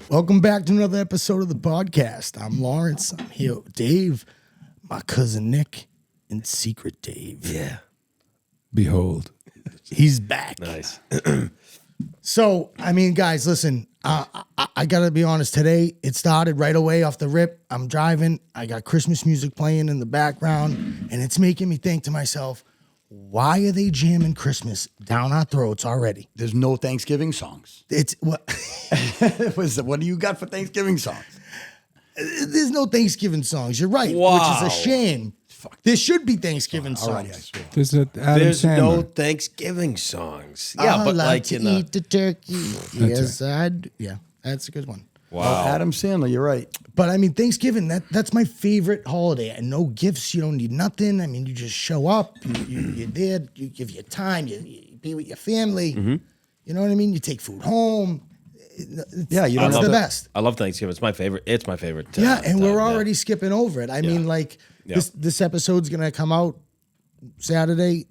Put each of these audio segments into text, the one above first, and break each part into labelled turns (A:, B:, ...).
A: Welcome back to another episode of the podcast. I'm Lawrence. I'm here with Dave, my cousin Nick, and Secret Dave.
B: Yeah.
C: Behold.
A: He's back.
B: Nice.
A: So, I mean, guys, listen, I got to be honest. Today, it started right away off the rip. I'm driving. I got Christmas music playing in the background, and it's making me think to myself, why are they jamming Christmas down our throats already?
C: There's no Thanksgiving songs.
A: It's what?
C: What do you got for Thanksgiving songs?
A: There's no Thanksgiving songs. You're right,
B: Wow.
A: which is a shame. There should be Thanksgiving
C: Alright, I
A: songs.
C: swear. There's
B: There's no Thanksgiving songs. Yeah,
A: I
B: but
A: like
B: like
A: to
B: in the
A: eat the turkey. Yes, I'd. Yeah, that's a good one.
B: wow.
C: Adam Sandler, you're right.
A: But I mean, Thanksgiving, that's my favorite holiday. And no gifts, you don't need nothing. I mean, you just show up, you're there, you give your time, you be with your family.
B: Mm-hmm.
A: You know what I mean? You take food home.
C: Yeah, you don't
A: It's
C: have
A: the
C: to-
A: best.
B: I love Thanksgiving. It's my favorite. It's my favorite.
A: Yeah, and we're
B: time,
A: already skipping over it. I mean, like,
B: Yeah.
A: this episode's going to come out Saturday,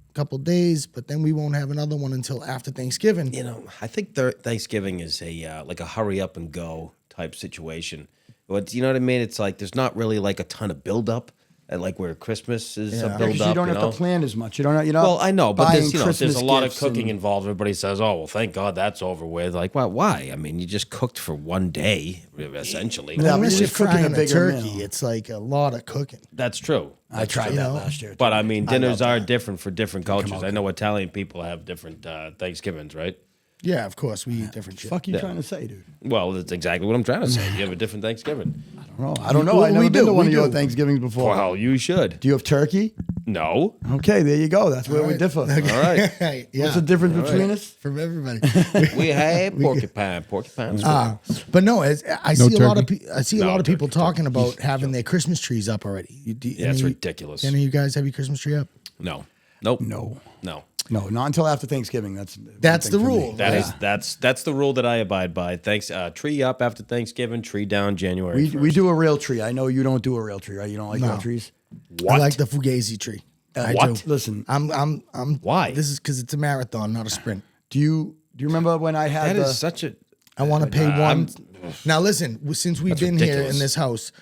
A: a couple days, but then we won't have another one until after Thanksgiving.
B: You know, I think Thanksgiving is a like a hurry up and go type situation. But you know what I mean? It's like there's not really like a ton of buildup, and like where Christmas is a
A: Yeah.
B: build
C: Because
B: up.
C: you don't have
B: know?
C: to plan as much. You don't. You're not.
B: Well, I know, but
C: buying
B: there's
C: Christmas
B: a lot of
C: gifts
B: cooking
C: and-
B: involved. Everybody says, "Oh, well, thank God that's over with." Like, well, why? I mean, you just cooked for one day, essentially.
C: Yeah, but
A: Unless
C: you're
A: you're
C: just cooking
A: frying
C: a
A: a
C: bigger
A: turkey,
C: meal.
A: it's like a lot of cooking.
B: That's true.
C: I tried
A: you
C: that
A: know?
C: last year.
B: But I mean, dinners
C: love
B: are
C: that.
B: different for different cultures. I know Italian people have different Thanksgivings, right?
A: Yeah, of course, we eat different shit.
C: Fuck you trying to say, dude?
B: Well, that's exactly what I'm trying to say. You have a different Thanksgiving.
C: I don't know.
A: We
C: I've never been
A: do,
C: to one
A: we
C: of your
A: do.
C: Thanksgivings before.
B: Well, you should.
C: Do you have turkey?
B: No.
C: Okay, there you go. That's where we differ.
B: All right.
A: Right, yeah,
C: What's the difference between us?
A: from everybody.
B: We have porcupine. Porcupines.
A: But no, I see a lot of
C: turkey?
A: I see a lot of people talking about having their Christmas trees up already.
B: Yeah, it's ridiculous.
A: Any of you guys have your Christmas tree up?
B: No. Nope.
C: No.
B: No.
C: No, not until after Thanksgiving. That's
A: the rule.
B: That's the rule that I abide by. Thanks. Tree up after Thanksgiving. Tree down January.
C: We do a real tree. I know you don't do a real tree, right? You don't like
A: No.
C: real trees.
B: What?
A: I like the Fugazi tree. I
B: What?
A: do.
C: Listen,
A: I'm.
B: Why?
A: This is because it's a marathon, not a sprint.
C: do you remember when I had
B: That
C: the
B: is such a.
A: I want to pay one.
B: I'm-
A: Now listen, since we've
B: That's
A: been here
B: ridiculous.
A: in this house,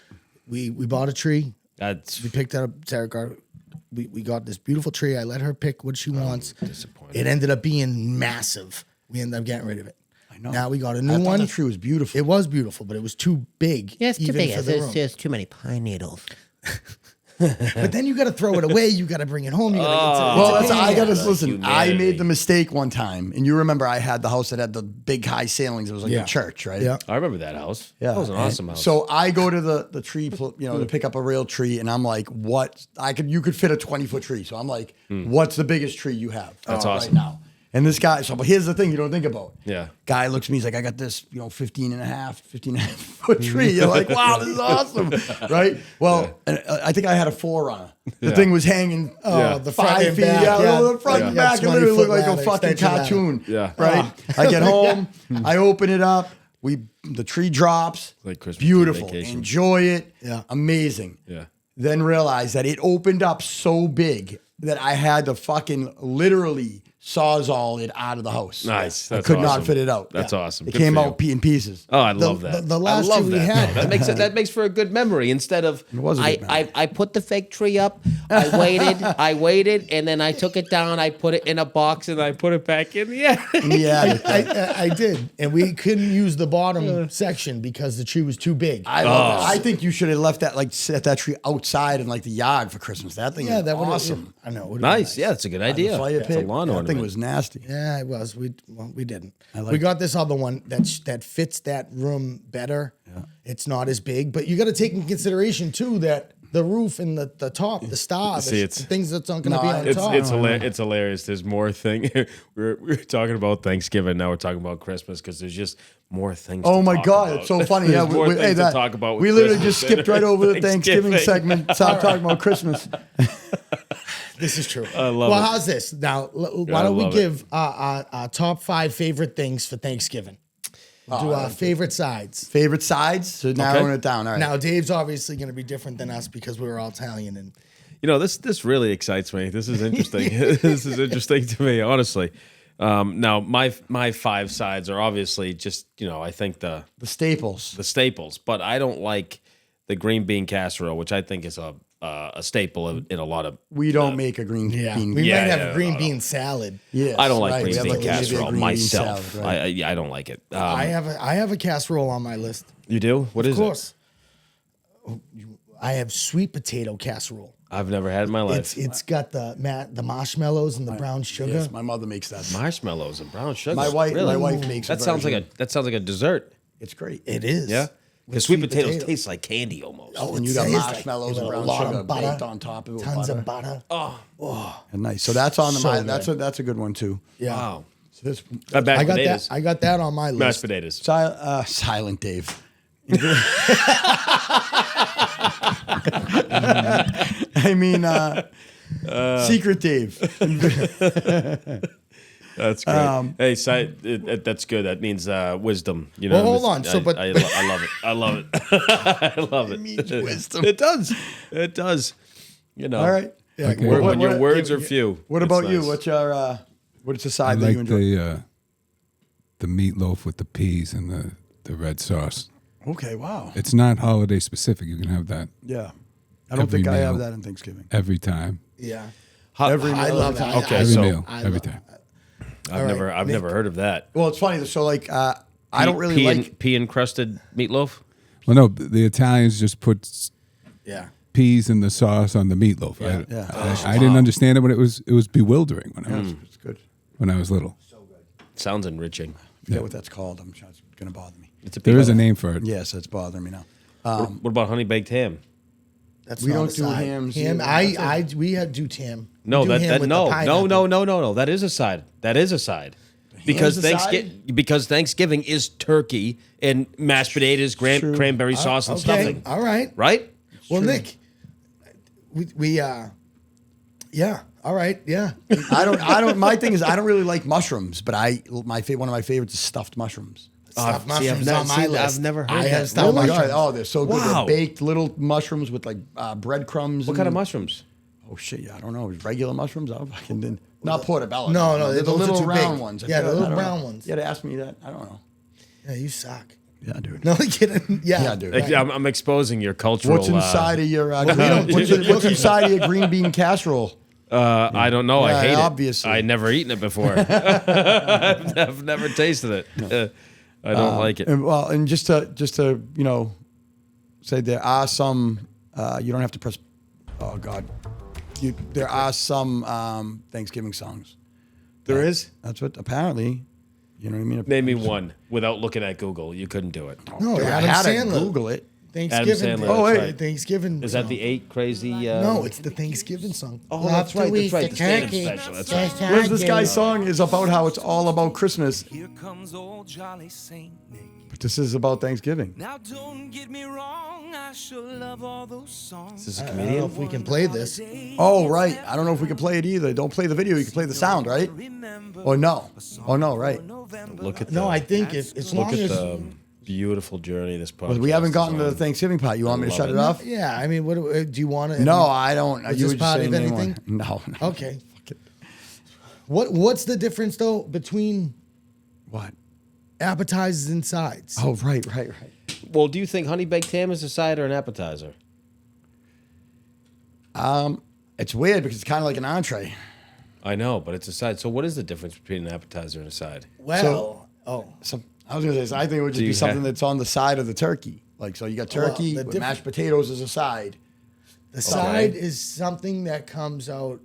A: we bought a tree.
B: That's
A: We picked up Sarah Gar. We got this beautiful tree. I let her pick what she wants.
B: disappointed.
A: It ended up being massive. We ended up getting rid of it.
C: I know.
A: Now we got a
C: I
A: new
C: thought
A: one.
C: the tree was beautiful.
A: It was beautiful, but it was too big.
D: Yeah, it's too
A: even
D: big.
A: for the room.
D: There's too many pine needles.
A: But then you got to throw it away. You got to bring it home. You gotta,
C: Well,
A: it's a
C: that's,
A: pain
C: I
A: in
C: got
A: the
C: to
A: ass.
C: listen. I
B: Humanity.
C: made the mistake one time, and you remember I had the house that had the big high ceilings. It was like
A: Yeah.
C: a church, right?
A: Yeah.
B: I remember that house.
C: Yeah,
B: That was an
C: and
B: awesome house.
C: So I go to the tree, to pick up a real tree, and I'm like, "What? You could fit a 20-foot tree." So I'm like, "What's the biggest tree you have?"
B: That's
C: right
B: awesome.
C: now. And this guy. So, but here's the thing: you don't think about.
B: Yeah.
C: Guy looks at me. He's like, "I got this, 15 and a half foot tree." You're like, "Wow, this is awesome, right?" Well, and I think I had a 4Runner. The thing was hanging.
A: Oh, the front
C: 5
A: and
C: feet,
A: back.
C: yeah, the front and back. It literally looked like a
A: 20-foot
C: fucking
A: ladder,
C: cartoon.
B: Yeah.
C: Right? I get home, I open it up, the tree drops.
B: Like Christmas
C: beautiful.
B: vacation.
C: Enjoy it.
A: Yeah.
C: Amazing.
B: Yeah.
C: Then realize that it opened up so big that I had to fucking literally sawzall it out of the house.
B: Nice.
C: I
B: That's
C: could not
B: awesome.
C: fit it out.
B: That's awesome.
C: It
B: Good
C: came
B: for
C: out
B: you.
C: in pieces.
B: Oh, I love that.
A: the last
B: I love
A: tree we
B: that.
A: had-
B: That makes for a good memory instead of
C: was a good memory.
D: I put the fake tree up. I waited, and then I took it down. I put it in a box, and I put it back in. Yeah.
C: Yeah.
A: I did, and we couldn't use the bottom section because the tree was too big.
C: I love that. I think you should have left that, set that tree outside in the yard for Christmas. That thing is
A: that would've-
C: awesome.
A: I know. it would've been
B: Nice. Yeah, that's a good idea.
C: The fire
B: It's a
C: pit.
B: lawn
C: That
B: ornament.
C: thing was nasty.
A: Yeah, it was. We didn't.
C: like
A: We got this other one that fits that room better. It's not as big, but you got to take in consideration too that the roof and the top, the star,
B: See,
A: the
B: it's-
A: things that's not going to be on
B: It's
A: top.
B: it's hilarious. There's more thing. we're talking about Thanksgiving now. We're talking about Christmas because there's just more things.
C: Oh
B: to
C: my
B: talk
C: God,
B: about.
C: it's so funny.
B: There's
C: Yeah,
B: more things to talk about.
C: We
B: with
C: literally
B: Christmas
C: just skipped right over the Thanksgiving segment. Stop talking about Christmas.
A: This is true.
B: I love
A: well,
B: it.
A: how's this? Now, why
B: I
A: don't we
B: love it.
A: give our top 5 favorite things for Thanksgiving? Do our favorite sides.
C: Favorite sides? So narrowing it down. All right.
A: Now, Dave's obviously going to be different than us because we're all Italian. And
B: You know, this really excites me. This is interesting. This is interesting to me, honestly. Now my five sides are obviously just I think the
C: staples.
B: staples, but I don't like the green bean casserole, which I think is a staple in a lot of.
C: We don't make a green bean.
A: We
B: Yeah,
A: might have
B: yeah,
A: a green
B: no.
A: bean salad.
C: Yes,
B: I don't like
C: right. We
B: green
C: have
B: bean
C: maybe a
B: casserole
C: green bean
B: myself.
C: salad, right.
B: I don't like it.
A: I have a casserole on my list.
B: You do? What is
A: Of course. I have sweet potato casserole.
B: it? I've never had it in my life.
A: It's got the marshmallows and the brown sugar.
C: Yes, my mother makes that.
B: Marshmallows and brown sugar.
C: My wife
B: Really?
C: makes
B: That
C: a
B: sounds
C: version.
B: like a dessert.
C: It's great.
A: It is.
B: Yeah.
A: With
B: Because sweet
A: sweet
B: potatoes
A: potato.
B: taste like candy almost.
A: Oh,
C: And
A: it
C: you got
A: tastes
C: marshmallows
A: with
C: and
A: a
C: brown
A: lot
C: sugar
A: of butter,
C: baked on top of it with
A: tons
C: butter.
A: of butter.
C: And nice. So that's on the
A: So
C: mind.
A: good.
C: That's a good one too.
A: Yeah.
B: Wow.
C: So this
B: Mashed
A: I got
B: potatoes.
A: that. I got that on my
B: Mashed
A: list.
B: potatoes.
C: Silent Dave. I mean, Secret Dave.
B: That's great. Hey, that's good. That means wisdom. You know.
A: Well, hold on. So, but-
B: I love it. I love it. I love it.
C: means wisdom.
B: It does. It does. You know.
C: All right.
A: Yeah.
E: Okay.
B: When your words are few.
C: What
B: it's
C: about you?
B: nice.
C: What's your what's the
E: I
C: side that you
E: like
C: enjoy?
E: the meatloaf with the peas and the red sauce.
C: Okay, wow.
E: It's not holiday specific. You can have that
C: Yeah. I don't
E: Every
C: think I have
E: meal.
C: that on Thanksgiving.
E: every time.
A: Yeah.
C: Every
A: I
C: meal,
A: love
C: every
A: it.
C: time.
B: Okay,
A: I-
E: Every
B: so-
E: meal,
A: I
E: every
A: love-
E: time.
B: I've never heard of that.
C: Well, it's funny. So like, I don't really like.
B: pea encrusted meatloaf.
E: Well, no, the Italians just put
A: Yeah.
E: peas in the sauce on the meatloaf.
C: Yeah.
E: I didn't understand it when it was bewildering
C: It's good.
E: when I was little.
B: Sounds enriching.
C: I forget what that's called. I'm sure it's going to bother me.
B: It's a
E: There is a
B: peanut.
E: name for it.
C: Yes, it's bothering me now.
B: What about honey baked ham?
A: That's
C: We
A: not
C: don't
A: a
C: do
A: side.
C: hams
A: Ham.
C: either.
A: We had do ham.
B: No,
A: We do ham
B: that
A: with the
B: no.
A: pineapple.
B: That is a side. That is a side. Because
C: a
B: Thanksgiving is turkey and mashed potatoes,
C: True.
B: cranberry sauce and
A: Okay.
B: stuffing.
A: All right.
B: Right?
A: Well, Nick, yeah. All right. Yeah.
C: I don't. My thing is, I don't really like mushrooms, but one of my favorites is stuffed mushrooms.
A: Stuffed
B: see, I've
A: mushrooms
B: never
A: on my
B: seen that.
A: list.
B: I've never heard
A: I
B: that.
A: have
C: Oh
A: stuffed
C: my
A: mushrooms.
C: god! Oh, they're so good.
B: Wow.
C: They're baked little mushrooms with like breadcrumbs.
B: What kind of mushrooms?
C: Oh shit! Yeah, I don't know. Regular mushrooms? I fucking didn't. Not portobello.
A: No,
C: they're the
A: those are
C: little
A: too
C: round
A: big.
C: ones.
A: Yeah, the
C: I
A: little
C: don't
A: brown
C: know.
A: ones.
C: Yeah, they asked me that. I don't know.
A: Yeah, you suck.
C: Yeah, dude.
A: No kidding. Yeah.
C: Yeah, dude.
A: Right.
B: I'm exposing your cultural.
C: What's inside of your?
A: don't-
C: what's inside of your green bean casserole?
B: I don't know.
C: Yeah,
B: I hate
C: obviously.
B: it. I never eaten it before. I've never tasted it. I don't like it.
C: And just to say there are some. You don't have to press. Oh God. There are some Thanksgiving songs.
B: There is.
C: That's what apparently. You know what I mean?
B: Name me one without looking at Google. You couldn't do it.
A: No,
C: I
A: Adam
C: had to
A: Sandler.
C: Google it.
A: Thanksgiving.
B: Sandler,
C: Oh,
B: that's
C: wait.
B: right.
A: Thanksgiving.
B: Is that the 8 crazy?
A: No, it's the Thanksgiving song.
B: Oh, that's right. That's right. The stand-up
A: turkey.
B: special. That's right.
C: Where's this guy's song is about how it's all about Christmas,
F: Here comes old Jolly Saint Nick.
C: but this is about Thanksgiving.
F: Now don't get me wrong, I sure love all those songs.
B: This is a
A: I don't know
B: comedian.
A: if we can play this.
C: Oh right, I don't know if we can play it either. Don't play the video. You can play the sound, right? Or no? Oh no, right?
B: Look at
A: No, I think as long
B: look at
A: as
B: the beautiful journey this podcast.
C: Well, we haven't gotten to
B: is
C: the
B: on.
C: Thanksgiving part. You want me to
B: love
C: shut
B: it.
C: it off?
A: yeah. I mean, what do you want to?
C: No, I don't.
A: Was
C: You
A: this
C: were just
A: part
C: saying
A: of
C: name one.
A: anything?
C: No.
A: Okay. What's the difference though between
C: What?
A: appetizers and sides?
C: Oh right.
B: Well, do you think honey baked ham is a side or an appetizer?
C: It's weird because it's kind of like an entree.
B: I know, but it's a side. So, what is the difference between an appetizer and a side?
A: Well,
C: So I was gonna say, so I think it would just
B: Do
C: be
B: you
C: something
B: have-
C: that's on the side of the turkey. Like so, you got turkey
A: the
C: with
A: diff-
C: mashed potatoes as a side.
A: the side is something that comes out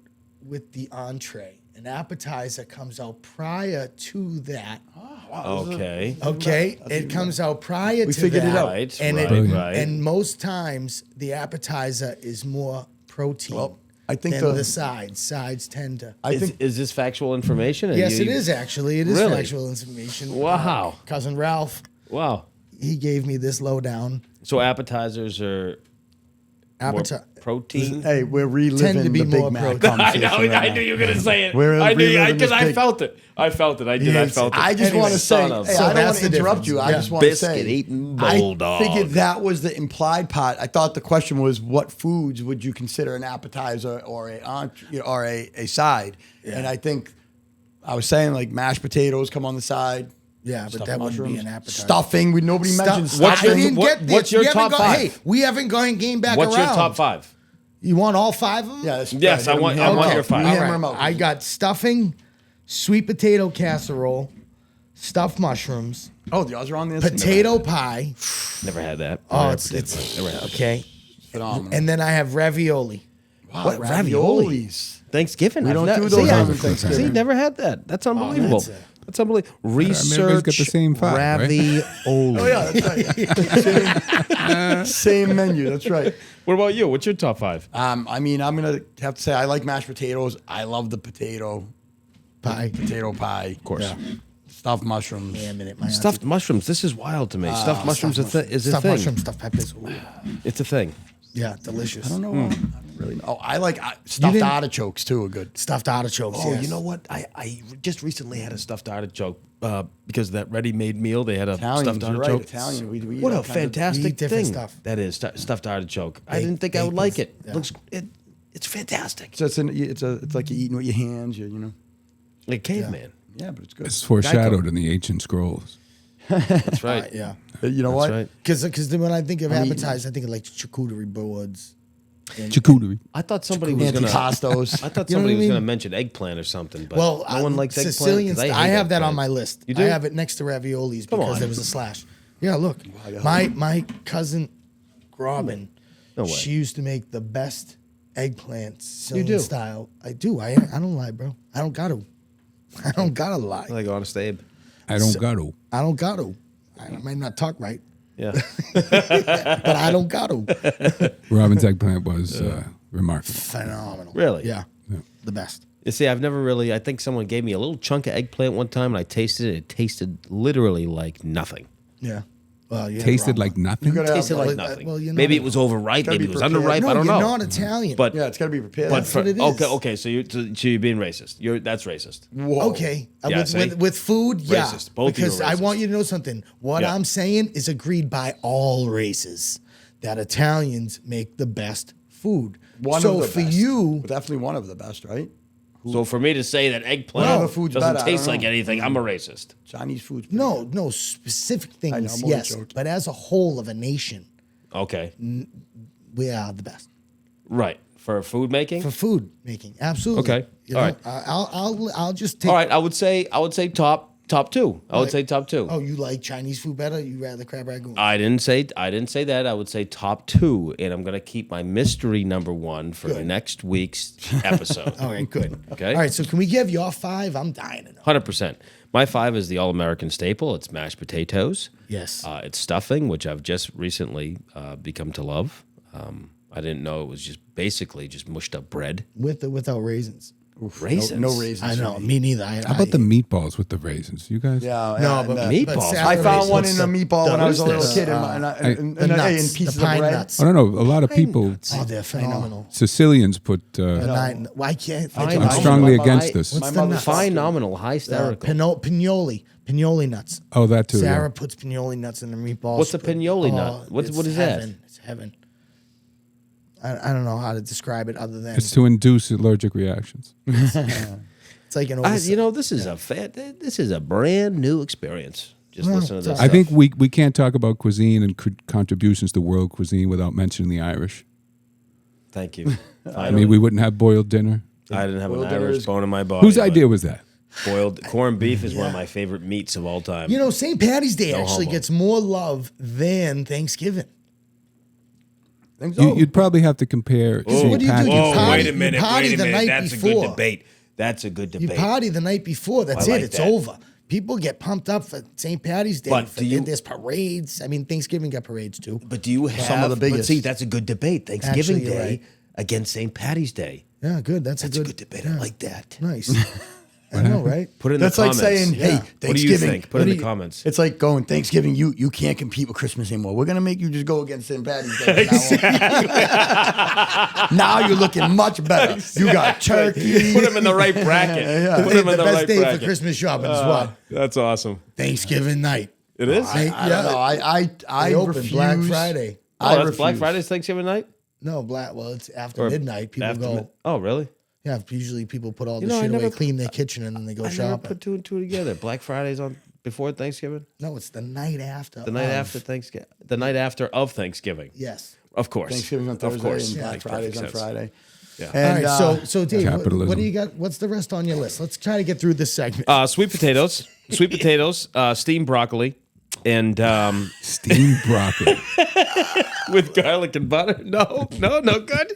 A: with the entree. An appetizer comes out prior to that.
B: Okay.
A: Okay, it comes out prior
C: We
A: to
C: figured it
A: that,
C: out.
B: Right,
A: and
B: right,
A: it,
B: right.
A: and most times the appetizer is more protein
C: Well, I think
A: than
C: the-
A: the sides. Sides tend to.
C: I think
B: Is this factual information?
A: Yes, it is actually. It is
B: Really?
A: factual information.
B: Wow.
A: Cousin Ralph,
B: Wow.
A: he gave me this lowdown.
B: So appetizers are more
A: Appetizer.
B: protein.
C: hey, we're reliving
A: Tend to be
C: the Big
A: more
C: Mac
A: protein.
C: conversation. right now.
B: you were gonna say it.
C: We're
B: I knew
C: reliving
B: because
C: this
B: I
C: big-
B: felt it. I felt it. I did. I
A: Yes.
B: felt it.
C: I just
A: Anyway,
C: want to say,
B: son of-
C: hey,
A: So
C: I don't want
A: that's
C: to
A: the
C: interrupt
A: difference.
C: you. I
A: Yeah.
C: just want to say,
B: Biscuit-eating
C: I
B: bulldog.
C: figured that was the implied part. I thought the question was, what foods would you consider an appetizer or a side? And I think I was saying like mashed potatoes come on the side.
A: Yeah, but
C: Stuffed
A: that wouldn't be
C: mushrooms.
A: an appetizer.
C: Stuffing. Nobody mentioned
A: Stuff.
C: stuffing.
A: I didn't get this.
B: what's your
A: We haven't
B: top
A: gone-
B: 5?
A: Hey, we haven't gone game back
B: What's
A: around.
B: your top 5?
A: You want all 5 of them?
C: Yeah, that's
B: Yes,
C: right.
B: I want
A: Okay.
B: your 5.
C: You
A: All
C: hammer
A: right.
C: 'em out.
A: I got stuffing, sweet potato casserole, stuffed mushrooms,
C: Oh, the odds are on this.
A: potato pie.
B: Never had that.
A: Oh,
B: Never
A: it's
B: had potato pie. Never had that.
A: okay.
C: Phenomenal.
A: And then I have ravioli.
C: Wow,
B: What, ravioli? Thanksgiving.
C: We
B: I've
C: don't
B: never-
C: do those
B: See,
C: on
B: I-
C: Thanksgiving.
B: See, never had that. That's unbelievable.
A: that's
B: That's unbelievable.
E: everybody's
B: Research
E: got the same 5, right?
B: ravioli.
C: Oh yeah, that's right. same menu. That's right.
B: What about you? What's your top 5?
C: I mean, I'm gonna have to say I like mashed potatoes. I love the potato
A: Pie.
C: pie. Of
B: course.
C: Stuffed mushrooms.
A: Damn it, my
B: Stuffed mushrooms. This is wild to me. Stuffed mushrooms is a
A: stuffed
B: thing.
A: mushrooms, stuffed peppers. Ooh.
B: It's a thing.
A: Yeah, delicious.
C: I don't know. I don't really know. Oh, I like stuffed
A: didn't-
C: artichokes too. Are good.
A: Stuffed artichokes.
B: Oh,
A: yes.
B: you know what? I just recently had a stuffed artichoke because of that ready-made meal. They had a
C: Italians,
B: stuffed
C: you're
B: artichoke.
C: right, Italian. We eat
B: What
C: all
B: a
C: kinds of-
A: we
B: fantastic
A: eat different
B: thing
A: stuff.
B: that is stuffed artichoke. I
A: Baked-
B: didn't think I would
A: baked
B: like
A: with-
B: it.
A: yeah.
B: Looks it's fantastic.
C: So it's like you're eating with your hands. You know.
B: Like caveman.
C: Yeah, but it's good.
E: It's foreshadowed in the ancient scrolls.
B: That's right.
A: Yeah.
C: You know
B: That's
C: what?
B: right.
A: Because when I think of
C: I'm eating-
A: appetizers, I think of like charcuterie boards.
E: Charcuterie.
B: I thought somebody was gonna.
C: Antipastos.
B: I thought
A: You know
B: somebody
A: what I
B: was gonna
A: mean?
B: mention eggplant or something, but
A: Well,
B: no one likes eggplant.
A: Sicilian.
B: 'Cause
A: I
B: hate
A: have that on
B: eggplant.
A: my list.
B: You do?
A: I have it next to raviolis because
B: on.
A: there was a slash. Yeah, look, my cousin Robin,
B: No way.
A: she used to make the best eggplants Sicilian
B: do?
A: style. I do. I don't lie, bro. I don't got to. I don't gotta lie.
B: Like Honest Abe.
E: I don't got to.
A: I don't got to. I might not talk right,
B: Yeah.
A: but I don't got to.
E: Robin's eggplant was remarkable.
A: Phenomenal.
B: Really?
A: Yeah. The best.
B: You see, I've never really. I think someone gave me a little chunk of eggplant one time, and I tasted it. It tasted literally like nothing.
A: Yeah. Well, you had
E: Tasted
A: wrong
E: like
A: one.
E: nothing.
C: gotta-
B: Tasted
C: well,
B: like
A: well,
B: nothing.
A: well, you're
B: maybe
A: not-
B: it was overripe.
C: gotta
B: Maybe
C: be
B: it was
C: prepared.
B: underripe.
A: No,
B: I don't
A: you're
B: know.
A: not Italian.
B: But
C: Yeah, it's got to be prepared.
B: but
A: That's what it is.
B: okay. So you're being racist. That's racist.
C: Whoa.
A: Okay.
B: Yeah,
A: with,
B: see?
A: with food, yeah.
B: Racist. Both of you
A: because
B: are
A: I
B: racist.
A: want you to know something. What
B: Yeah.
A: I'm saying is agreed by all races that Italians make the best food.
C: One
A: so
C: of the
A: for
C: best.
A: you,
C: Definitely one of the best, right?
B: So for me to say that eggplant
C: Well, the food's
B: doesn't
C: better, I
B: taste
C: don't
B: like
C: know.
B: anything, I'm a racist.
C: Chinese food's pretty
A: no specific
C: know,
A: things,
C: I'm only
A: yes.
C: joking.
A: But as a whole of a nation,
B: Okay.
A: we are the best
B: Right. For food making?
A: for food making. Absolutely.
B: Okay.
A: You
B: All
A: know,
B: right.
A: I'll just take.
B: All right. I would say top 2. I would say top 2.
A: Oh, you like Chinese food better? You rather crab ragout?
B: I didn't say that. I would say top 2, and I'm going to keep my mystery number 1 for
A: Good.
B: next week's episode.
A: All right, good.
B: Okay.
A: All right, so can we give your 5? I'm dying to know.
B: 100%. My 5 is the all-American staple. It's mashed potatoes.
A: Yes.
B: It's stuffing, which I've just recently become to love. I didn't know it was just basically just mushed up bread.
A: Without raisins.
B: Raisins.
C: No raisins.
A: I
C: for
A: know,
C: me.
A: me neither.
E: How about the meatballs with the raisins? You guys?
C: Yeah.
A: No,
C: and,
A: but
B: meatballs.
A: Sarah
C: I found
A: raisins,
C: one in a meatball when I was a little
B: delicious.
C: kid, and
A: the nuts,
C: pieces
A: the pine
C: of bread.
A: nuts.
E: I don't know. A lot of people,
A: Oh, they're phenomenal.
E: Sicilians put.
A: Why can't
B: Fine.
E: I'm strongly
B: My-
E: against this.
A: What's
C: My
A: the
C: mother
A: nuts?
B: Phenomenal, hysterical.
A: Pinoli nuts.
E: Oh, that too.
A: Sarah
E: Yeah.
A: puts pinoli nuts in the meatballs.
B: What's a pinoli nut? What
A: it's
B: is that?
A: heaven. It's heaven. I don't know how to describe it other than
E: It's to induce allergic reactions.
A: it's like an
B: This is a brand new experience. Just listen to this.
E: I think we can't talk about cuisine and contributions to world cuisine without mentioning the Irish.
B: Thank you.
E: I mean, we wouldn't have boiled dinner.
B: I didn't have an
C: Boiled dinner
B: Irish
C: is-
B: bone in my body.
E: Whose
B: but
E: idea was that?
B: boiled corned beef is one of my favorite meats of all time.
A: St. Patty's Day actually
B: homo.
A: gets more love than Thanksgiving.
C: Think so?
E: You'd probably have to compare.
B: Oh,
E: St.
A: what do you do?
E: Patrick's
A: You
B: whoa,
E: Day.
A: party-
B: wait a minute,
A: party
B: wait a
A: the
B: minute.
A: night
B: That's a
A: before.
B: good debate. That's a good
A: You
B: debate.
A: party the night before. That's
B: I like
A: it. It's
B: that.
A: over. People get pumped up for St. Patty's Day.
B: But do you-
A: There's parades. I mean, Thanksgiving got parades too.
B: But do you have
C: Some of the
B: but
C: biggest.
B: see, that's a good debate. Thanksgiving
A: Actually, you're
B: Day
A: right.
B: against St. Patty's Day.
A: Yeah, good. That's
B: That's
A: a
B: a
A: good,
B: good debate.
A: yeah.
B: I like that.
A: Nice. I know, right?
B: Put it in
C: That's
B: the
C: like
B: comments.
C: saying, hey,
A: Yeah.
C: Thanksgiving.
B: What do you think? Put it in
C: what
B: the
C: do you-
B: comments.
C: It's like going Thanksgiving. You can't compete with Christmas anymore. We're gonna make you just go against St. Patty's Day. Now you're looking much better. You got turkey.
B: Put them in the right bracket.
C: Yeah.
B: Put them in
A: the
B: the
A: best
B: right
A: day
B: bracket.
A: for Christmas shopping is what?
B: That's awesome.
A: Thanksgiving night.
B: It is?
C: I don't know. I
A: They open
C: refuse.
A: Black Friday.
B: Oh,
C: I
B: that's
C: refuse.
B: Black Friday's Thanksgiving night?
A: No, Well, it's after
B: Or
A: midnight. People
B: after
A: go.
B: mid- Oh, really?
A: Yeah, usually people put all the
B: know, I
A: shit away,
B: never-
A: clean their kitchen, and then they go
B: I never
A: shopping.
B: put two and two together. Black Friday's on before Thanksgiving.
A: No, it's the night after.
B: The night after Thanksgiving. The night after of Thanksgiving.
A: Yes.
B: Of course.
C: Thanksgiving's on Thursday
B: Of course.
C: and Black
B: Makes
C: Friday's on
B: perfect sense.
C: Friday.
B: Yeah.
C: And,
A: All right, so Dave,
E: Capitalism.
A: what do you got? What's the rest on your list? Let's try to get through this segment.
B: Sweet potatoes, steamed broccoli, and
E: Steamed broccoli.
B: with garlic and butter. No, good.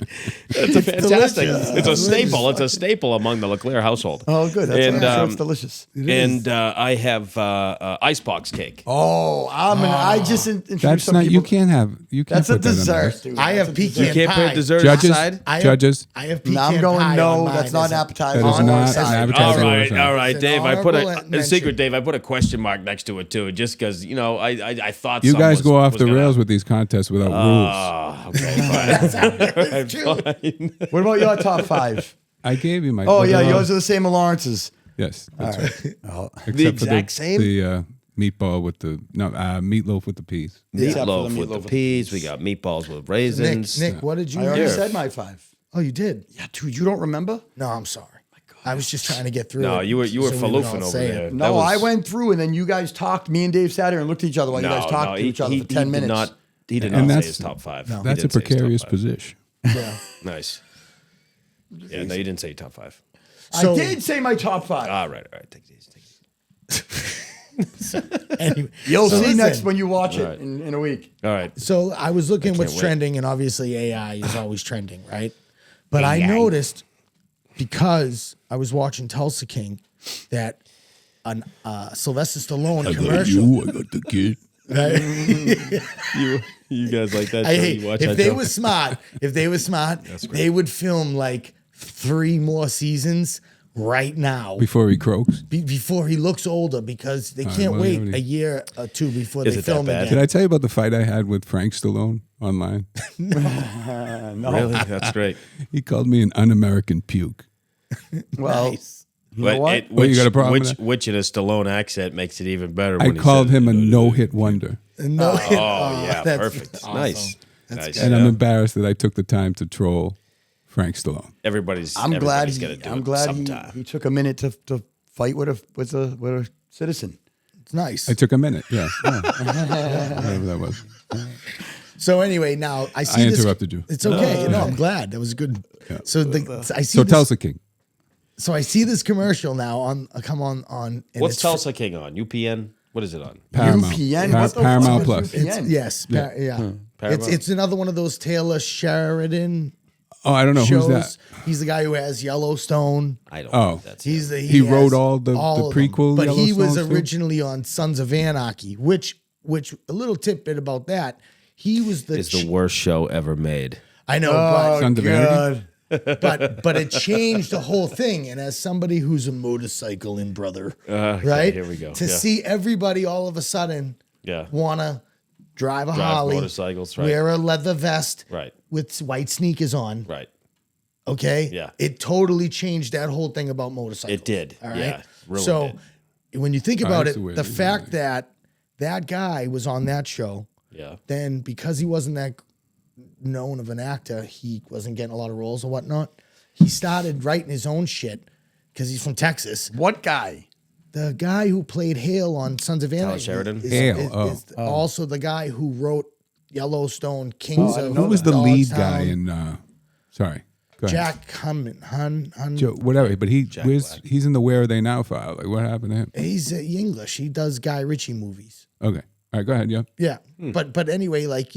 B: It's a fantastic.
A: delicious.
B: It's a staple. It's a staple among the LeClaire household.
C: oh, good. That's
B: And,
C: I'm sure it's delicious.
B: And I have icebox cake.
C: Oh, I just introduced
E: That's
C: some
E: not. You
C: people.
E: can't have. You can't.
C: That's a
E: put that on the
C: dessert,
E: list.
C: dude.
A: I have
C: That's a
A: pecan
B: You can't
A: pie.
B: put dessert
E: Judges.
B: inside.
A: I have,
E: Judges.
A: I have
C: No,
A: pecan
C: I'm going
A: pie
C: no.
A: on mine.
C: That's not
A: Is
C: an
A: it-
C: appetizer.
E: That is
C: On
E: not
C: one
E: an
C: side.
E: appetizer.
B: All
E: Appetizer
B: right,
E: was on.
B: Dave. I put
A: honorable
B: a secret, Dave. I put a question mark next to it too, just because I thought
E: You
B: some
E: guys
B: was-
E: go off
B: was
E: the
B: gonna-
E: rails with these contests without rules.
B: Okay, fine. Fine.
C: What about your top 5?
E: I gave you my.
C: Oh, yeah, yours are the same as Lawrence's.
E: Yes, that's right.
C: Oh,
E: Except
B: The
E: for
B: exact same?
E: The meatball with the meatloaf with the peas.
C: Except for the
B: Meatloaf with
C: meatloaf
B: the
C: with
B: peas. We got meatballs with raisins.
A: Nick, what did you
C: I already
A: have?
C: said my 5.
A: Oh, you did?
C: Yeah, dude, you don't remember?
A: No, I'm sorry. I was just trying to get through
B: No,
A: it.
B: you were
A: so we would
B: faloofing
A: all
B: over
A: say it.
B: there.
C: No,
B: That was-
C: I went through and then you guys talked. Me and Dave sat here and looked at each other while you guys talked to each other for 10 minutes.
B: He did
E: And
B: not say
E: that's-
B: his top 5. He
E: That's a
B: didn't say his top
E: precarious
B: 5.
E: position.
A: Yeah.
B: Nice. Yeah, no, you didn't say your top 5.
A: So-
C: I did say my top 5.
B: All right. Take these.
A: Anyway,
C: You'll
A: so
C: see
A: listen,
C: next when you watch it
B: Right.
C: in a week.
B: All right.
A: So I was looking what's
B: wait.
A: trending, and obviously AI is always trending, right? But I noticed because I was watching Tulsa King that an Sylvester Stallone commercial.
E: I got the kid.
B: You guys like that?
A: Hey,
B: You watch
A: if
B: that
A: they
B: show?
A: were smart, they would film like 3 more seasons right now
E: Before he croaks.
A: before he looks older because they can't
E: well,
A: wait
E: already-
A: a year or 2 before
B: Is
A: they
B: it that
A: film
B: bad?
E: Did
A: again.
E: I tell you about the fight I had with Frank Stallone online?
B: Really? That's great.
E: He called me an un-American puke.
C: Well,
A: Nice.
C: you know what?
E: Well, you got a problem with
B: Which in a Stallone accent makes it even better.
E: I
B: when he
E: called
B: said
E: him a
B: it.
E: no-hit wonder.
A: No,
B: Oh yeah,
A: that's
B: perfect.
A: awesome.
B: Nice. Nice.
E: And I'm embarrassed that I took the time to troll Frank Stallone.
B: I'm
C: glad
B: gonna do
C: I'm
B: it
C: glad
B: sometime.
C: he took a minute to fight with a citizen.
A: It's nice.
E: I took a minute, yeah. Whatever that was.
A: So anyway, now I see
E: I
A: this.
E: interrupted you.
A: It's okay. No, I'm glad. That was good. So I see
E: So
A: this,
E: Tulsa King.
A: So I see this commercial now on come on. And
B: What's
A: it's
B: Tulsa King on? UPN? What is it on?
E: Paramount.
C: UPN?
E: Par-
C: What the
E: Paramount
C: fuck is
E: Plus.
C: UPN?
A: Yes, yeah.
B: Paramount?
A: It's another one of those Taylor Sheridan
E: Oh, I don't know.
A: shows.
E: Who's that?
A: He's the guy who has Yellowstone.
B: I don't
E: Oh.
B: know if that's
A: He's the
E: He wrote
A: has
E: all the
A: of them.
E: prequel
A: but he was
E: Yellowstones too?
A: originally on Sons of Anarchy, which a little tidbit about that. He was the
B: It's the worst show ever made.
A: I know,
E: Sons of Anarchy?
A: but it changed the whole thing. And as somebody who's a motorcycling brother,
B: Okay,
A: right?
B: here we go.
A: To
B: Yeah.
A: see everybody all of a sudden
B: Yeah.
A: wanna drive a Harley,
B: motorcycles, right.
A: wear a leather vest,
B: Right.
A: with white sneakers on.
B: Right.
A: Okay.
B: Yeah.
A: It totally changed that whole thing about motorcycles.
B: It did.
A: All right.
B: Yeah. Ruined
A: So
B: it.
A: when you think about
E: that's
A: it,
E: the way
A: the
E: it is,
A: fact that that guy was on that show,
B: Yeah.
A: then because he wasn't that known of an actor, he wasn't getting a lot of roles or whatnot. He started writing his own shit because he's from Texas.
C: What guy?
A: The guy who played Hale on Sons of Anarchy
B: Sheridan?
E: Hale,
A: is also the guy who wrote Yellowstone, Kings of
E: Who was the lead
A: Dogtown.
E: guy in? Sorry, go ahead.
A: Jack Hun.
E: Joe, whatever. But he's in the Where Are They Now file. Like, what happened to him?
A: He's English. He does Guy Ritchie movies.
E: Okay, all right, go ahead. Yeah.
A: Yeah, but anyway, like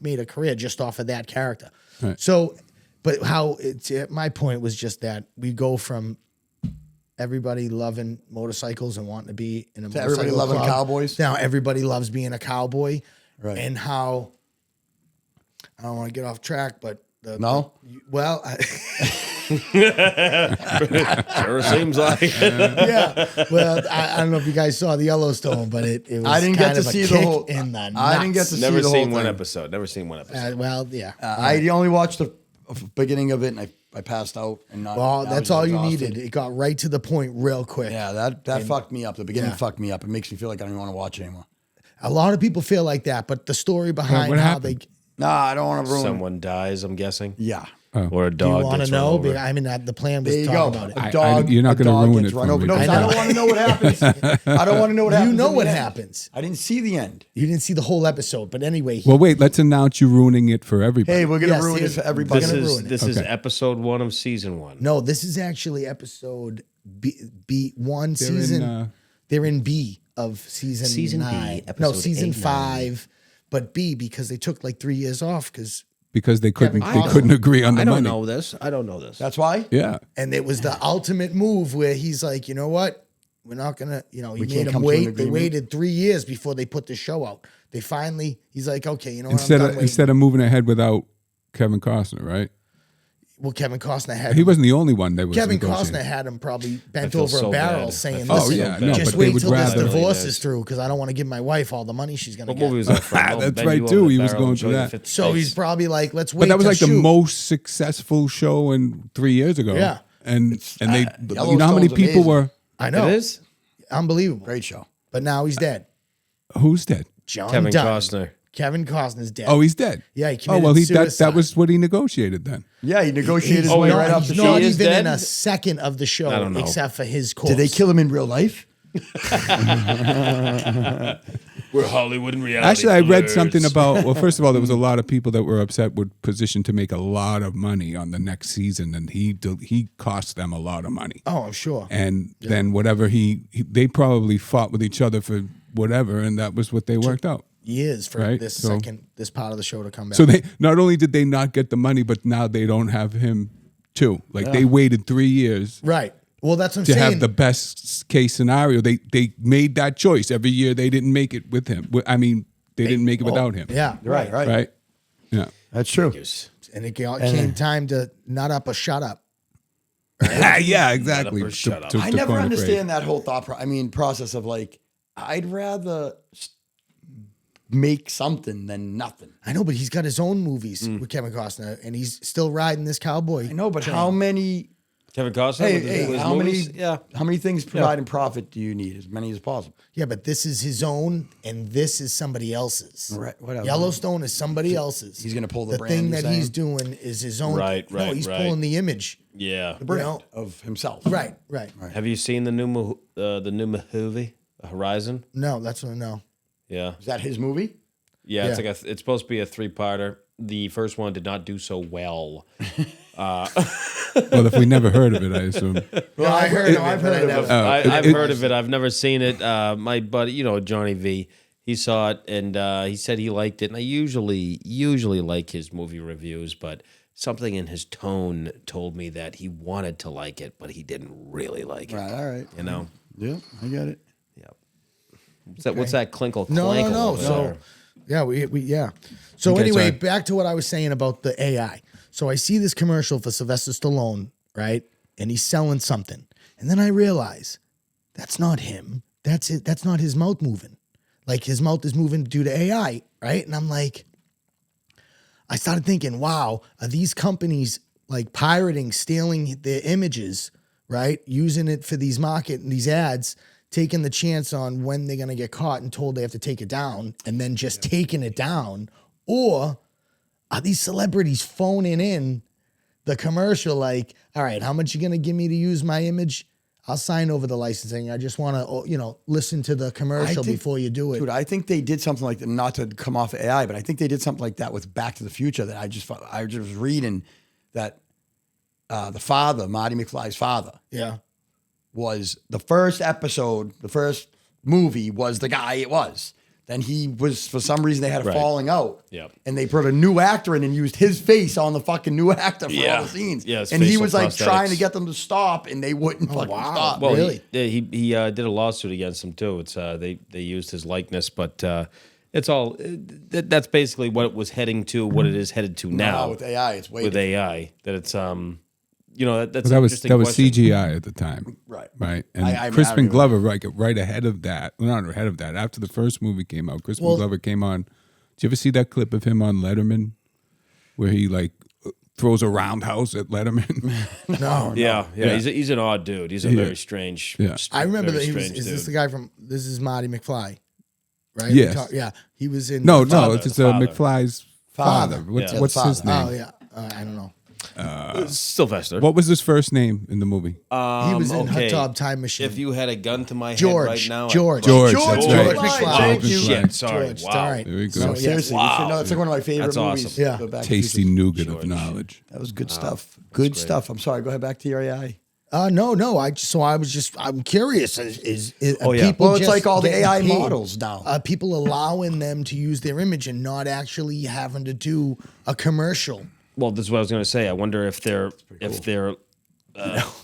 A: made a career just off of that character.
E: Right.
A: So, but how it's my point was just that we go from everybody loving motorcycles and wanting to be in a motorcycle
C: everybody loving
A: club.
C: cowboys?
A: Now everybody loves being a cowboy,
C: Right.
A: And how I don't want to get off track, but
C: No?
A: well,
B: Sure seems like it.
A: yeah. Well, I don't know if you guys saw the Yellowstone, but it was
C: I didn't
A: kind
C: get to
A: of a
C: see the
A: kick
C: whole.
A: in the
C: I didn't get
A: nuts.
C: to see
B: Never
C: the whole
B: seen one
C: thing.
B: episode. Never seen one episode.
A: Well, yeah.
C: I only watched the beginning of it and I passed out and not.
A: Well,
C: I was
A: that's all you
C: exhausted.
A: needed. It got right to the point real quick.
C: Yeah, that fucked me up. The beginning
A: Yeah.
C: fucked me up. It makes me feel like I don't even want to watch it anymore.
A: A lot of people feel like that, but the story behind
E: what
A: how
E: happened?
C: Nah, I don't want to ruin.
B: Someone dies, I'm guessing.
C: Yeah.
B: or a
A: Do you
B: dog
A: want to
B: gets run
A: know?
B: over.
A: I mean, the plan was
C: There
A: to
C: you
A: talk
C: go.
A: about it.
C: A dog.
E: you're not
C: a
E: gonna
C: dog
E: ruin
C: gets
E: it
C: run
E: for
C: over.
E: me.
C: No, 'cause
A: I
C: I
A: know.
C: don't want to know what happens. I don't want to know what happens.
A: You know
C: in
A: what
C: the end.
A: happens.
C: I didn't see the end.
A: You didn't see the whole episode, but anyway.
E: Well, wait. Let's announce you ruining it for everybody.
C: Hey, we're gonna
A: Yes,
C: ruin it
A: here's-
C: for everybody.
B: This
A: gonna
B: is
A: ruin it.
B: this is
E: Okay.
B: episode 1 of season 1.
A: No, this is actually episode B1
E: They're
A: season.
E: in,
A: they're in B of season
B: B,
A: 9.
B: episode
A: No, season
B: 8, 9.
A: 5, but B because they took like 3 years off
E: because they couldn't
A: Kevin Costner.
E: agree on the
B: I don't
E: money.
B: know this. I don't know this.
C: That's why.
E: Yeah.
A: and it was the ultimate move where he's like, you know what? We're not gonna, he
C: We
A: made
C: can't
A: them
C: come to an
A: wait. They
C: agreement.
A: waited 3 years before they put the show out. They finally, he's like, okay, you know what?
E: Instead
A: I'm
E: of
A: done
E: instead of moving ahead without Kevin Costner, right?
A: well, Kevin Costner had
E: He wasn't the only one that was
A: Kevin
E: negotiating.
A: Costner had him probably bent
B: feel
A: over
B: so
A: a barrel
B: bad.
A: saying,
B: I feel
A: listen,
E: so yeah, no,
A: just
E: but they
A: wait
E: would
A: till this
E: rather-
A: divorce is through because I don't want to give my wife all the money she's going to
B: What
A: get.
B: movie was that from? I'll
E: That's
B: bend
E: right,
B: you over
E: too.
B: the
E: He was
B: barrel
E: going
B: and
E: through
B: show you
E: that.
B: the 50
A: So he's
B: states.
A: probably like, let's wait
E: But that was
A: to
E: like the
A: shoot.
E: most successful show in 3 years ago.
A: Yeah.
E: And they, you know how many
C: Yellowstone's
E: people
C: amazing.
E: were?
A: I know.
B: It is
A: Unbelievable.
C: Great show.
A: But now he's dead.
E: Who's dead?
A: John
B: Kevin
A: died.
B: Costner.
A: Kevin Costner's dead.
E: Oh, he's dead.
A: Yeah, he
E: Oh
A: committed
E: well, that
A: suicide.
E: was what he negotiated then.
C: Yeah, he negotiated his
A: He's
C: way
A: not,
C: right off
A: he's
C: the
A: not
C: show.
B: He is
A: even in
B: dead?
A: a second of the show,
B: I don't know.
A: except for his corpse.
C: Did they kill him in real life?
B: We're Hollywood and reality.
E: Actually, I read something about. Well, first of all, there was a lot of people that were upset with positioned to make a lot of money on the next season, and he cost them a lot of money.
A: Oh, I'm sure.
E: And then whatever they probably fought with each other for whatever, and that was what they worked out.
A: Years for
E: Right,
A: this
E: so-
A: this part of the show to come back.
E: So they not only did they not get the money, but now they don't have him too. Like they waited 3 years
A: right. Well, that's what I'm
E: to
A: saying.
E: have the best case scenario. They made that choice every year. They didn't make it with him. I mean, they didn't make it without him.
A: yeah,
C: Right.
E: Right. Yeah.
C: That's true.
A: And it came time to nut up or shut up.
E: Yeah. Exactly.
B: or shut up.
C: I never
E: coin a
C: understand that whole process of like, I'd rather make something than nothing.
A: I know, but he's got his own movies with Kevin Costner, and he's still riding this cowboy.
C: I know, but how many?
B: Kevin Costner.
C: Hey,
B: with his-
C: hey,
B: with his
C: how
B: movies?
C: many?
B: Yeah.
C: How many things providing profit do you need? As many as possible.
A: Yeah, but this is his own, and this is somebody else's.
C: Right, whatever.
A: Yellowstone is somebody else's.
C: He's gonna pull the brand,
A: thing
C: you're
A: that he's
C: saying?
A: doing is his own.
B: Right,
A: No,
B: right,
A: he's
B: right.
A: pulling the image.
B: Yeah.
A: You know?
C: Of himself.
A: Right.
B: Have you seen the new movie, Horizon?
A: No, that's what I know.
B: Yeah.
C: Is that his movie?
B: Yeah, it's
A: Yeah.
B: like it's supposed to be a 3-parter. The first one did not do so well.
E: Well, if we never heard of it, I assume.
A: Well, I've heard of it.
B: I've heard of it. I've never seen it. My buddy, Johnny V, he saw it and he said he liked it. And I usually like his movie reviews, but something in his tone told me that he wanted to like it, but he didn't really like it.
C: Right. All right.
B: You know?
C: Yeah, I got it.
B: Yeah. What's that clinkle
A: No.
B: clankle over
A: So,
B: there?
A: yeah, we yeah. So
E: Okay,
A: anyway,
E: sorry.
A: back to what I was saying about the AI. So I see this commercial for Sylvester Stallone, right? And he's selling something, and then I realize that's not him. That's it. That's not his mouth moving. Like his mouth is moving due to AI, right? And I'm like, I started thinking, wow, are these companies like pirating, stealing their images, right? Using it for these these ads, taking the chance on when they're going to get caught and told they have to take it down and then just taking it down? Or are these celebrities phoning in the commercial like, all right, how much you going to give me to use my image? I'll sign over the licensing. I just want to, listen to the commercial
C: think-
A: before you do it.
C: Dude, I think they did something like that, not to come off AI, but I think they did something like that with Back to the Future that I just was reading that the father, Marty McFly's father,
A: Yeah.
C: was the first episode, the first movie was the guy it was. Then he was, for some reason, they had a
B: Right.
C: falling out.
B: Yep.
C: And they put a new actor in and used his face on the fucking new actor for
B: Yeah.
C: all the scenes.
B: Yeah, his
C: and he
B: facial
C: was like
B: prosthetics.
C: trying to get them to stop and they wouldn't fucking
A: wow.
C: stop.
B: Well,
A: Really?
B: he did a lawsuit against him too. It's they used his likeness, but it's all that's basically what it was heading to. What it is headed to now
C: with AI, it's way
B: with
C: different.
B: AI. That it's that's
E: But
B: an
E: that was
B: interesting question.
E: CGI at the time,
C: Right.
E: right? And
C: I mean, I don't
E: Crispin
C: even-
E: Glover, right ahead of that. Well, not ahead of that. After the first movie came out, Crispin Glover came on. Did you ever see that clip of him on Letterman, where he like throws a roundhouse at Letterman?
A: No.
B: Yeah.
E: Yeah.
B: He's an odd dude. He's a very strange.
E: Yeah.
A: I remember
B: very
A: that he was.
B: strange
A: Is this
B: dude.
A: the guy from? This is Marty McFly, right?
E: Yes.
A: Yeah. He was in.
E: No,
B: father,
E: it's
B: the father.
E: McFly's father.
C: Father.
E: What's
C: Yeah,
E: what's
C: the
E: his
C: father.
E: name?
A: Oh yeah. I don't know.
B: Sylvester.
E: What was his first name in the movie?
A: He was in
B: okay.
A: Hot Tub Time Machine.
B: If you had a gun to my
A: George,
B: head right now,
A: George,
E: George,
A: George,
E: that's
A: George
E: right.
A: McFly.
B: Thank
E: you.
B: Shit, sorry.
A: George,
B: Wow.
A: all right.
E: There we go.
A: So,
C: No,
A: yes.
C: seriously, you should know. It's like one of my favorite
B: That's
C: movies.
B: awesome.
A: Yeah.
C: The Back to the
E: Tasty
C: Future.
E: nougat of knowledge.
C: That was good stuff. Good stuff. I'm sorry. Go ahead back to your AI.
A: No. I'm curious. Is
B: Oh, yeah.
A: people
C: Well, it's
A: just
C: like all the
A: getting
C: AI
A: paid?
C: models now.
A: People allowing them to use their image and not actually having to do a commercial.
B: Well, this is what I was going to say. I wonder if they're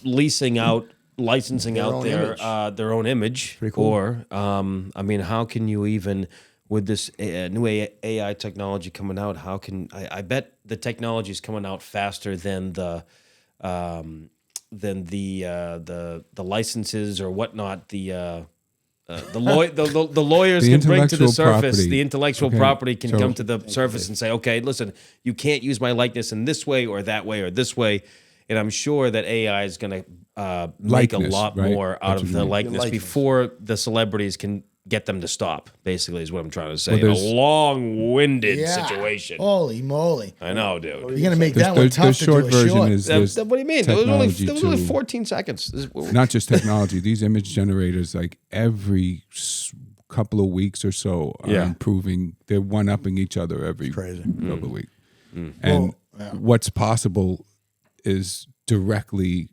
B: leasing out, licensing
C: Their
B: out
C: own
B: their own image,
C: Pretty cool.
B: or I mean, how can you even with this new AI technology coming out? How can I bet the technology is coming out faster than the licenses or whatnot. The lawyers
E: The
B: can bring to the
E: intellectual
B: surface
E: property.
B: the intellectual
E: Okay,
B: property can
E: so-
B: come to the surface and say, okay, listen, you can't use my likeness in this way or that way or this way. And I'm sure that AI is going to make a
E: Likeness,
B: lot
E: right?
B: more out
E: That's
B: of
E: what
B: the
E: you mean.
B: likeness
C: Likeness.
B: before the celebrities can get them to stop, basically, is what I'm trying to say.
E: Well,
B: In a
E: there's-
B: long-winded
A: Yeah.
B: situation.
A: Holy moly!
B: I know, dude.
A: You're gonna make that one
E: The
A: tough to
E: short
A: do a
E: version
A: short.
E: is there's
B: What do you mean? There was only
E: technology
B: 14 seconds.
E: not just technology. These image generators, like every couple of weeks or so, are
B: Yeah.
E: improving. They're one-upping each other every
C: Crazy.
E: couple of weeks. And what's possible is directly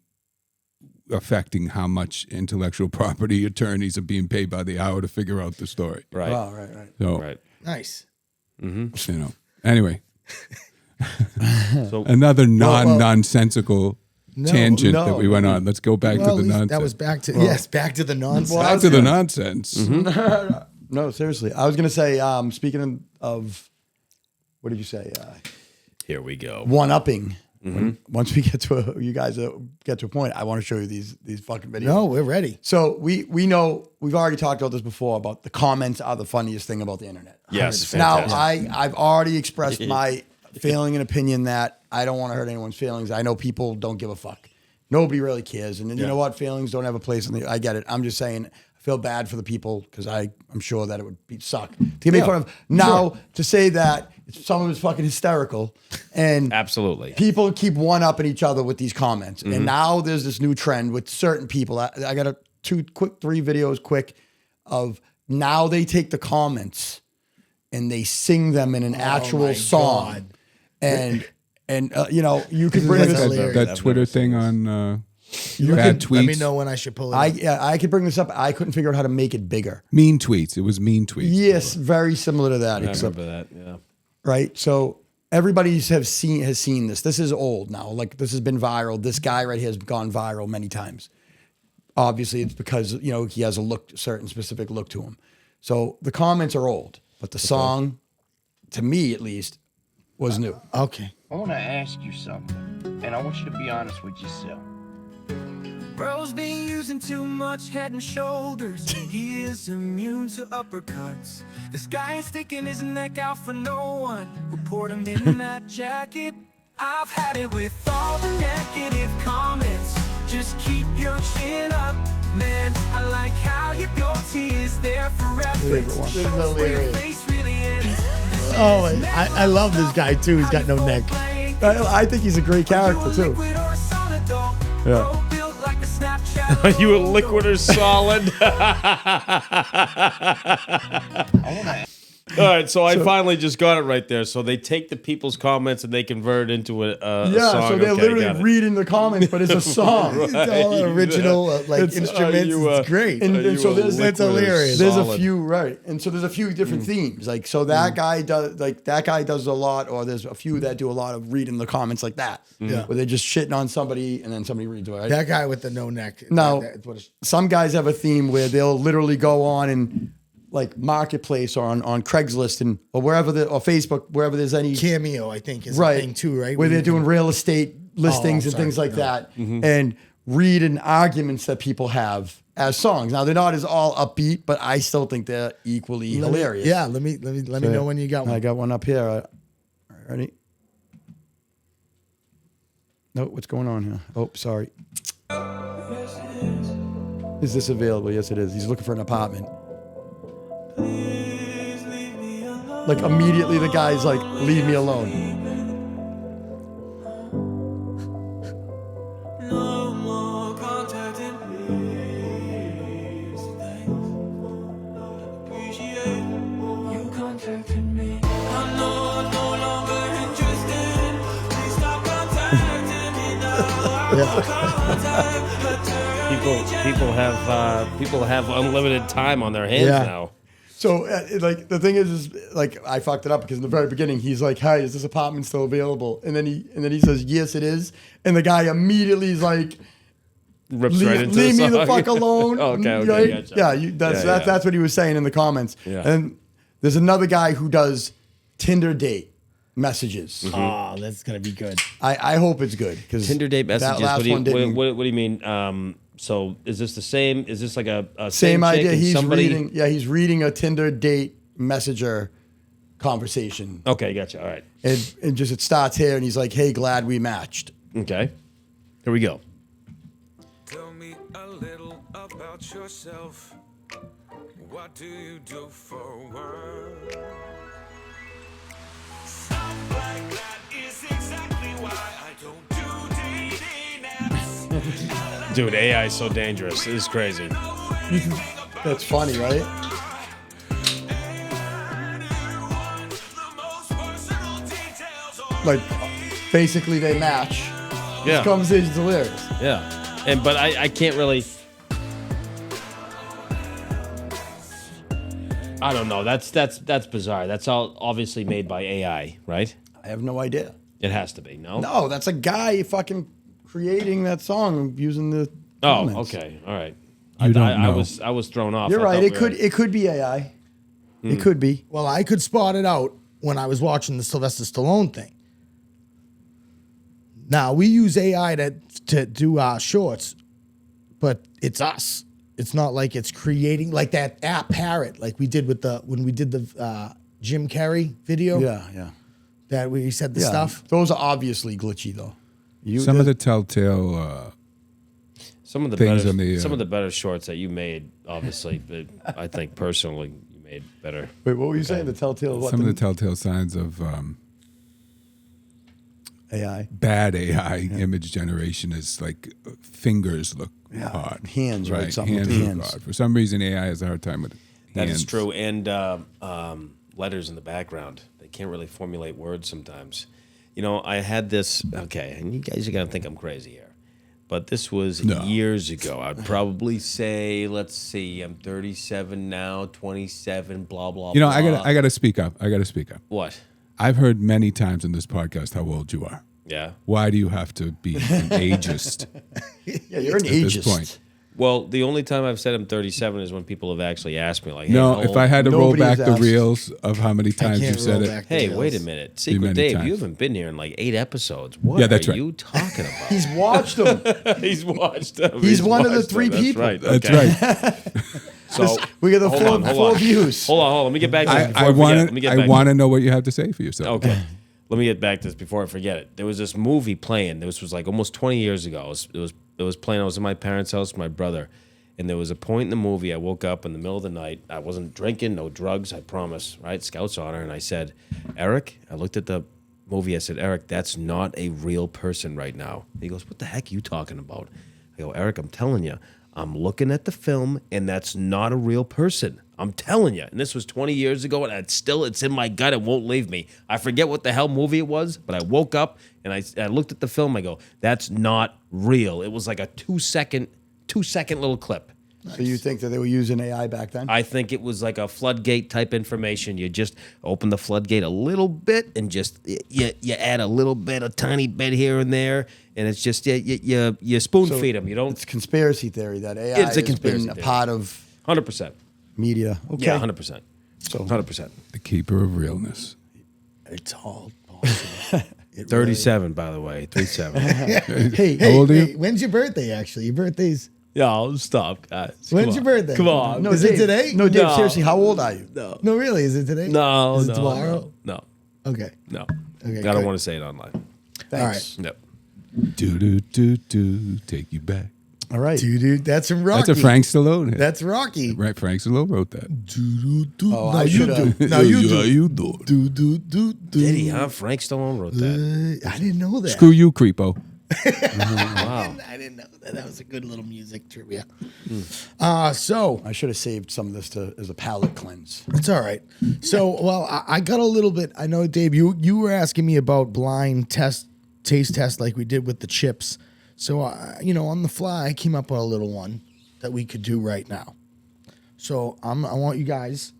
E: affecting how much intellectual property attorneys are being paid by the hour to figure out the story.
B: Right.
C: Wow, right.
E: So,
B: Right.
A: Nice.
E: you know. Anyway,
B: So
E: another nonsensical tangent
C: no.
E: that we went on. Let's go back
A: Well,
E: to
A: at
E: the
A: least
E: nonsense.
A: that was back to back to the nonsense.
C: Well,
E: back to the nonsense.
C: No, seriously. I was going to say, speaking of, what did you say?
B: here we go.
C: One-upping. Once we get to you guys get to a point, I want to show you these fucking videos.
A: No, we're ready.
C: So we know, we've already talked about this before, about the comments are the funniest thing about the internet.
B: Yes,
C: Now,
B: fantastic.
C: I've already expressed my feeling and opinion that I don't want to hurt anyone's feelings. I know people don't give a fuck. Nobody really cares. And you know what? Feelings don't have a place in the, I get it. I'm just saying, I feel bad for the people because I'm sure that it would suck to get made fun of. Now, to say that someone is fucking hysterical and
B: Absolutely.
C: people keep one-upping each other with these comments. And now there's this new trend with certain people. I got three videos quick of now they take the comments and they sing them in an actual
A: my
C: song.
A: God.
C: And you know, you could bring
A: Like
C: this
A: that-
C: up.
E: That Twitter thing on
C: You
E: bad
C: could-
E: tweets.
A: Let me know when I should pull it. up.
C: I could bring this up. I couldn't figure out how to make it bigger.
E: Mean tweets. It was mean tweets.
C: Yes, very similar to that.
B: I
C: Except,
B: remember that. Yeah.
C: right? So everybody has seen this. This is old now. Like this has been viral. This guy right here has gone viral many times. Obviously, it's because he has a certain specific look to him. So the comments are old, but the song, to me at least, was new.
A: Okay.
G: I want to ask you something, and I want you to be honest with yourself.
F: Bro's been using too much head and shoulders. He is immune to uppercuts. This guy is sticking his neck out for no one. Report him in that jacket. I've had it with all the negative comments. Just keep your chin up, man. I like how your goatee is there for reference.
C: This is
F: Shows where your
C: hilarious.
F: face really ends.
A: Oh, I love this guy too. He's got no neck.
C: I think he's a great character too. Yeah.
B: Are you a liquid or solid? All right, so I finally just got it right there. So they take the people's comments and they convert it into a
C: Yeah,
B: song.
C: so they're
B: Okay, got
C: literally
B: it.
C: reading the comments, but it's a song.
A: It's all original
C: It's-
A: instruments. It's great.
C: And so there's
A: That's hilarious.
C: There's a
B: Solid.
C: few, right? And so there's a few different themes. Like so that guy does a lot, or there's a few that do a lot of reading the comments like that.
A: Yeah.
C: Where they're just shitting on somebody and then somebody reads it. Right?
A: That guy with the no neck.
C: Now,
A: That's what it's-
C: some guys have a theme where they'll literally go on and like Marketplace or on Craigslist or wherever or Facebook, wherever there's any
A: Cameo, I think, is
C: right
A: a thing too, right?
C: Where they're
A: you
C: doing
A: can-
C: real estate listings and
A: sorry.
C: things like
A: No.
C: that, and reading arguments that people have as songs. Now they're not as all upbeat, but I still think they're equally hilarious.
A: Yeah, let me know when you got
C: I
A: one.
C: got one up here. Ready? No, what's going on here? Oh, sorry. Is this available? Yes, it is. He's looking for an apartment. Like immediately the guy's like, leave me alone.
B: People have unlimited time on their hands
C: Yeah.
B: now.
C: So, like, the thing is, like, I fucked it up because in the very beginning, he's like, "Hey, is this apartment still available?" And then he says, "Yes, it is." And the guy immediately is like,
B: Rips right into
C: leave
B: the
C: me the
B: song.
C: fuck alone.
B: Okay,
C: Right?
B: gotcha.
C: Yeah,
B: Yeah.
C: that's what he was saying in the comments.
B: Yeah.
C: And there's another guy who does Tinder date messages.
A: Oh, that's gonna be good.
C: I hope it's good because
B: Tinder date messages.
C: That last
B: What do you,
C: one didn't.
B: what do you mean? So is this the same? Is this like a
C: Same
B: chick
C: idea.
B: and
C: He's
B: somebody?
C: reading. Yeah, he's reading a Tinder date messenger conversation.
B: Okay, gotcha. All right.
C: And just it starts here, and he's like, "Hey, glad we matched."
B: Okay. Here we go.
F: Tell me a little about yourself. What do you do for work? Stuff like that is exactly why I don't do dating apps.
B: Dude, AI is so dangerous. This is crazy.
C: That's funny, right? Like, basically, they match.
B: Yeah.
C: This conversation's hilarious.
B: Yeah. But I can't really. I don't know. That's bizarre. That's all obviously made by AI, right?
C: I have no idea.
B: It has to be. No.
C: No, that's a guy fucking creating that song using the.
B: Oh,
C: comments.
B: okay. All right.
E: You don't
B: I
E: know.
B: I was thrown off.
C: You're
B: I
C: right.
B: thought
C: It
B: we
C: could
B: were-
C: it could be AI. It could be.
A: Well, I could spot it out when I was watching the Sylvester Stallone thing. Now we use AI to do our shorts, but it's us. It's not like it's creating like that app Parrot, like we did with when we did the Jim Carrey video.
C: Yeah.
A: That we said the
C: Yeah.
A: stuff.
C: Those are obviously glitchy though.
E: Some of the telltale
B: some of the
E: things
B: better,
E: on the,
B: some of the better shorts that you made, obviously, but I think personally you made better.
C: Wait, what were you saying? The telltale what?
E: some of the telltale signs of
C: AI.
E: bad AI image generation is like fingers look odd.
C: Hands, right? Something with
E: look
C: hands.
E: odd. For some reason, AI has a hard time with
B: That
E: hands.
B: is true. And letters in the background. They can't really formulate words sometimes. You know, I had this, okay, and you guys are going to think I'm crazy here. But this was
E: No.
B: years ago. I'd probably say, let's see, I'm 37 now, 27, blah, blah,
E: You know,
B: blah.
E: I gotta speak up.
B: What?
E: I've heard many times in this podcast how old you are.
B: Yeah.
E: Why do you have to be an ageist
C: Yeah, you're an
E: at this
C: ageist.
E: point?
B: Well, the only time I've said I'm 37 is when people have actually asked me, like, hey,
E: No,
B: how
E: if
B: old-
E: I had to roll
C: Nobody
E: back
C: has
E: the
C: asked.
E: reels of how many times
A: can't
E: you've said
A: roll
E: it,
A: back the
B: Hey,
A: reels.
B: wait a minute. Secret
E: many
B: Dave,
E: times.
B: you haven't been here in like 8 episodes. What
E: Yeah, that's
B: are
E: right.
B: you talking about?
C: He's watched them.
B: He's watched them.
C: He's one of the
B: watched them.
C: 3
B: That's
C: people.
B: Right.
E: that's
B: okay.
E: right.
B: So
C: We got the
B: hold
C: full,
B: on, hold
C: full
B: on.
C: views.
B: Hold on. Let me get back to this before
E: I
B: I forget.
E: want
B: Let me get
E: to.
B: back
E: I want to know what you have to say for yourself.
B: Okay. Let me get back to this before I forget it. There was this movie playing. This was like almost 20 years ago. It was playing. I was in my parents' house with my brother. And there was a point in the movie I woke up in the middle of the night. I wasn't drinking, no drugs, I promise, right? Scout's honor. And I said, Eric, I looked at the movie. I said, Eric, that's not a real person right now. He goes, what the heck are you talking about? I go, Eric, I'm telling you, I'm looking at the film and that's not a real person. I'm telling you. And this was 20 years ago and it's in my gut. It won't leave me. I forget what the hell movie it was, but I woke up and I looked at the film. I go, that's not real. It was like a two second little clip.
C: So you think that they were using AI back then?
B: I think it was like a floodgate type information. You just open the floodgate a little bit and just you add a little bit, a tiny bit here and there, and it's just you spoon feed them. You don't
C: It's conspiracy theory that AI
B: It's a
C: has been
B: conspiracy
C: a
B: theory.
C: part of
B: 100%.
C: media. Okay.
B: Yeah, 100%.
C: So
B: 100%.
E: The keeper of realness.
A: It's all possible.
B: 37, by the way, 37.
C: hey,
E: How old are you?
A: Hey, when's your birthday? Actually, your birthday's
B: Yo, stop, guys.
A: when's your birthday?
B: Come on.
C: no,
A: Is
C: Dave,
A: it today?
C: No, Dave.
B: No.
C: Seriously, how old are you?
A: No, really, is it today?
B: No,
A: Is it
B: no,
A: tomorrow?
B: No,
A: Okay.
B: no.
A: Okay,
B: I don't
A: good.
B: want to say it online.
C: Thanks.
B: Nope.
E: Do take you back.
C: All right.
A: Dude, that's from Rocky.
E: That's a Frank Stallone hit.
A: That's Rocky.
E: Right, Frank Stallone wrote that.
C: Oh,
A: Now
C: I
A: you
C: should've-
A: do. Now you do.
E: you do.
A: Do.
B: Did he, huh? Frank Stallone wrote that.
A: I didn't know that.
E: Screw you, creepo.
B: Wow.
A: I didn't know that. That was a good little music trivia.
B: Hmm.
A: So
C: I should have saved some of this as a palate cleanse.
A: it's all right. So, well, I got a little bit. I know, Dave, you were asking me about blind taste test like we did with the chips. So, on the fly, I came up with a little one that we could do right now. So I want you guys.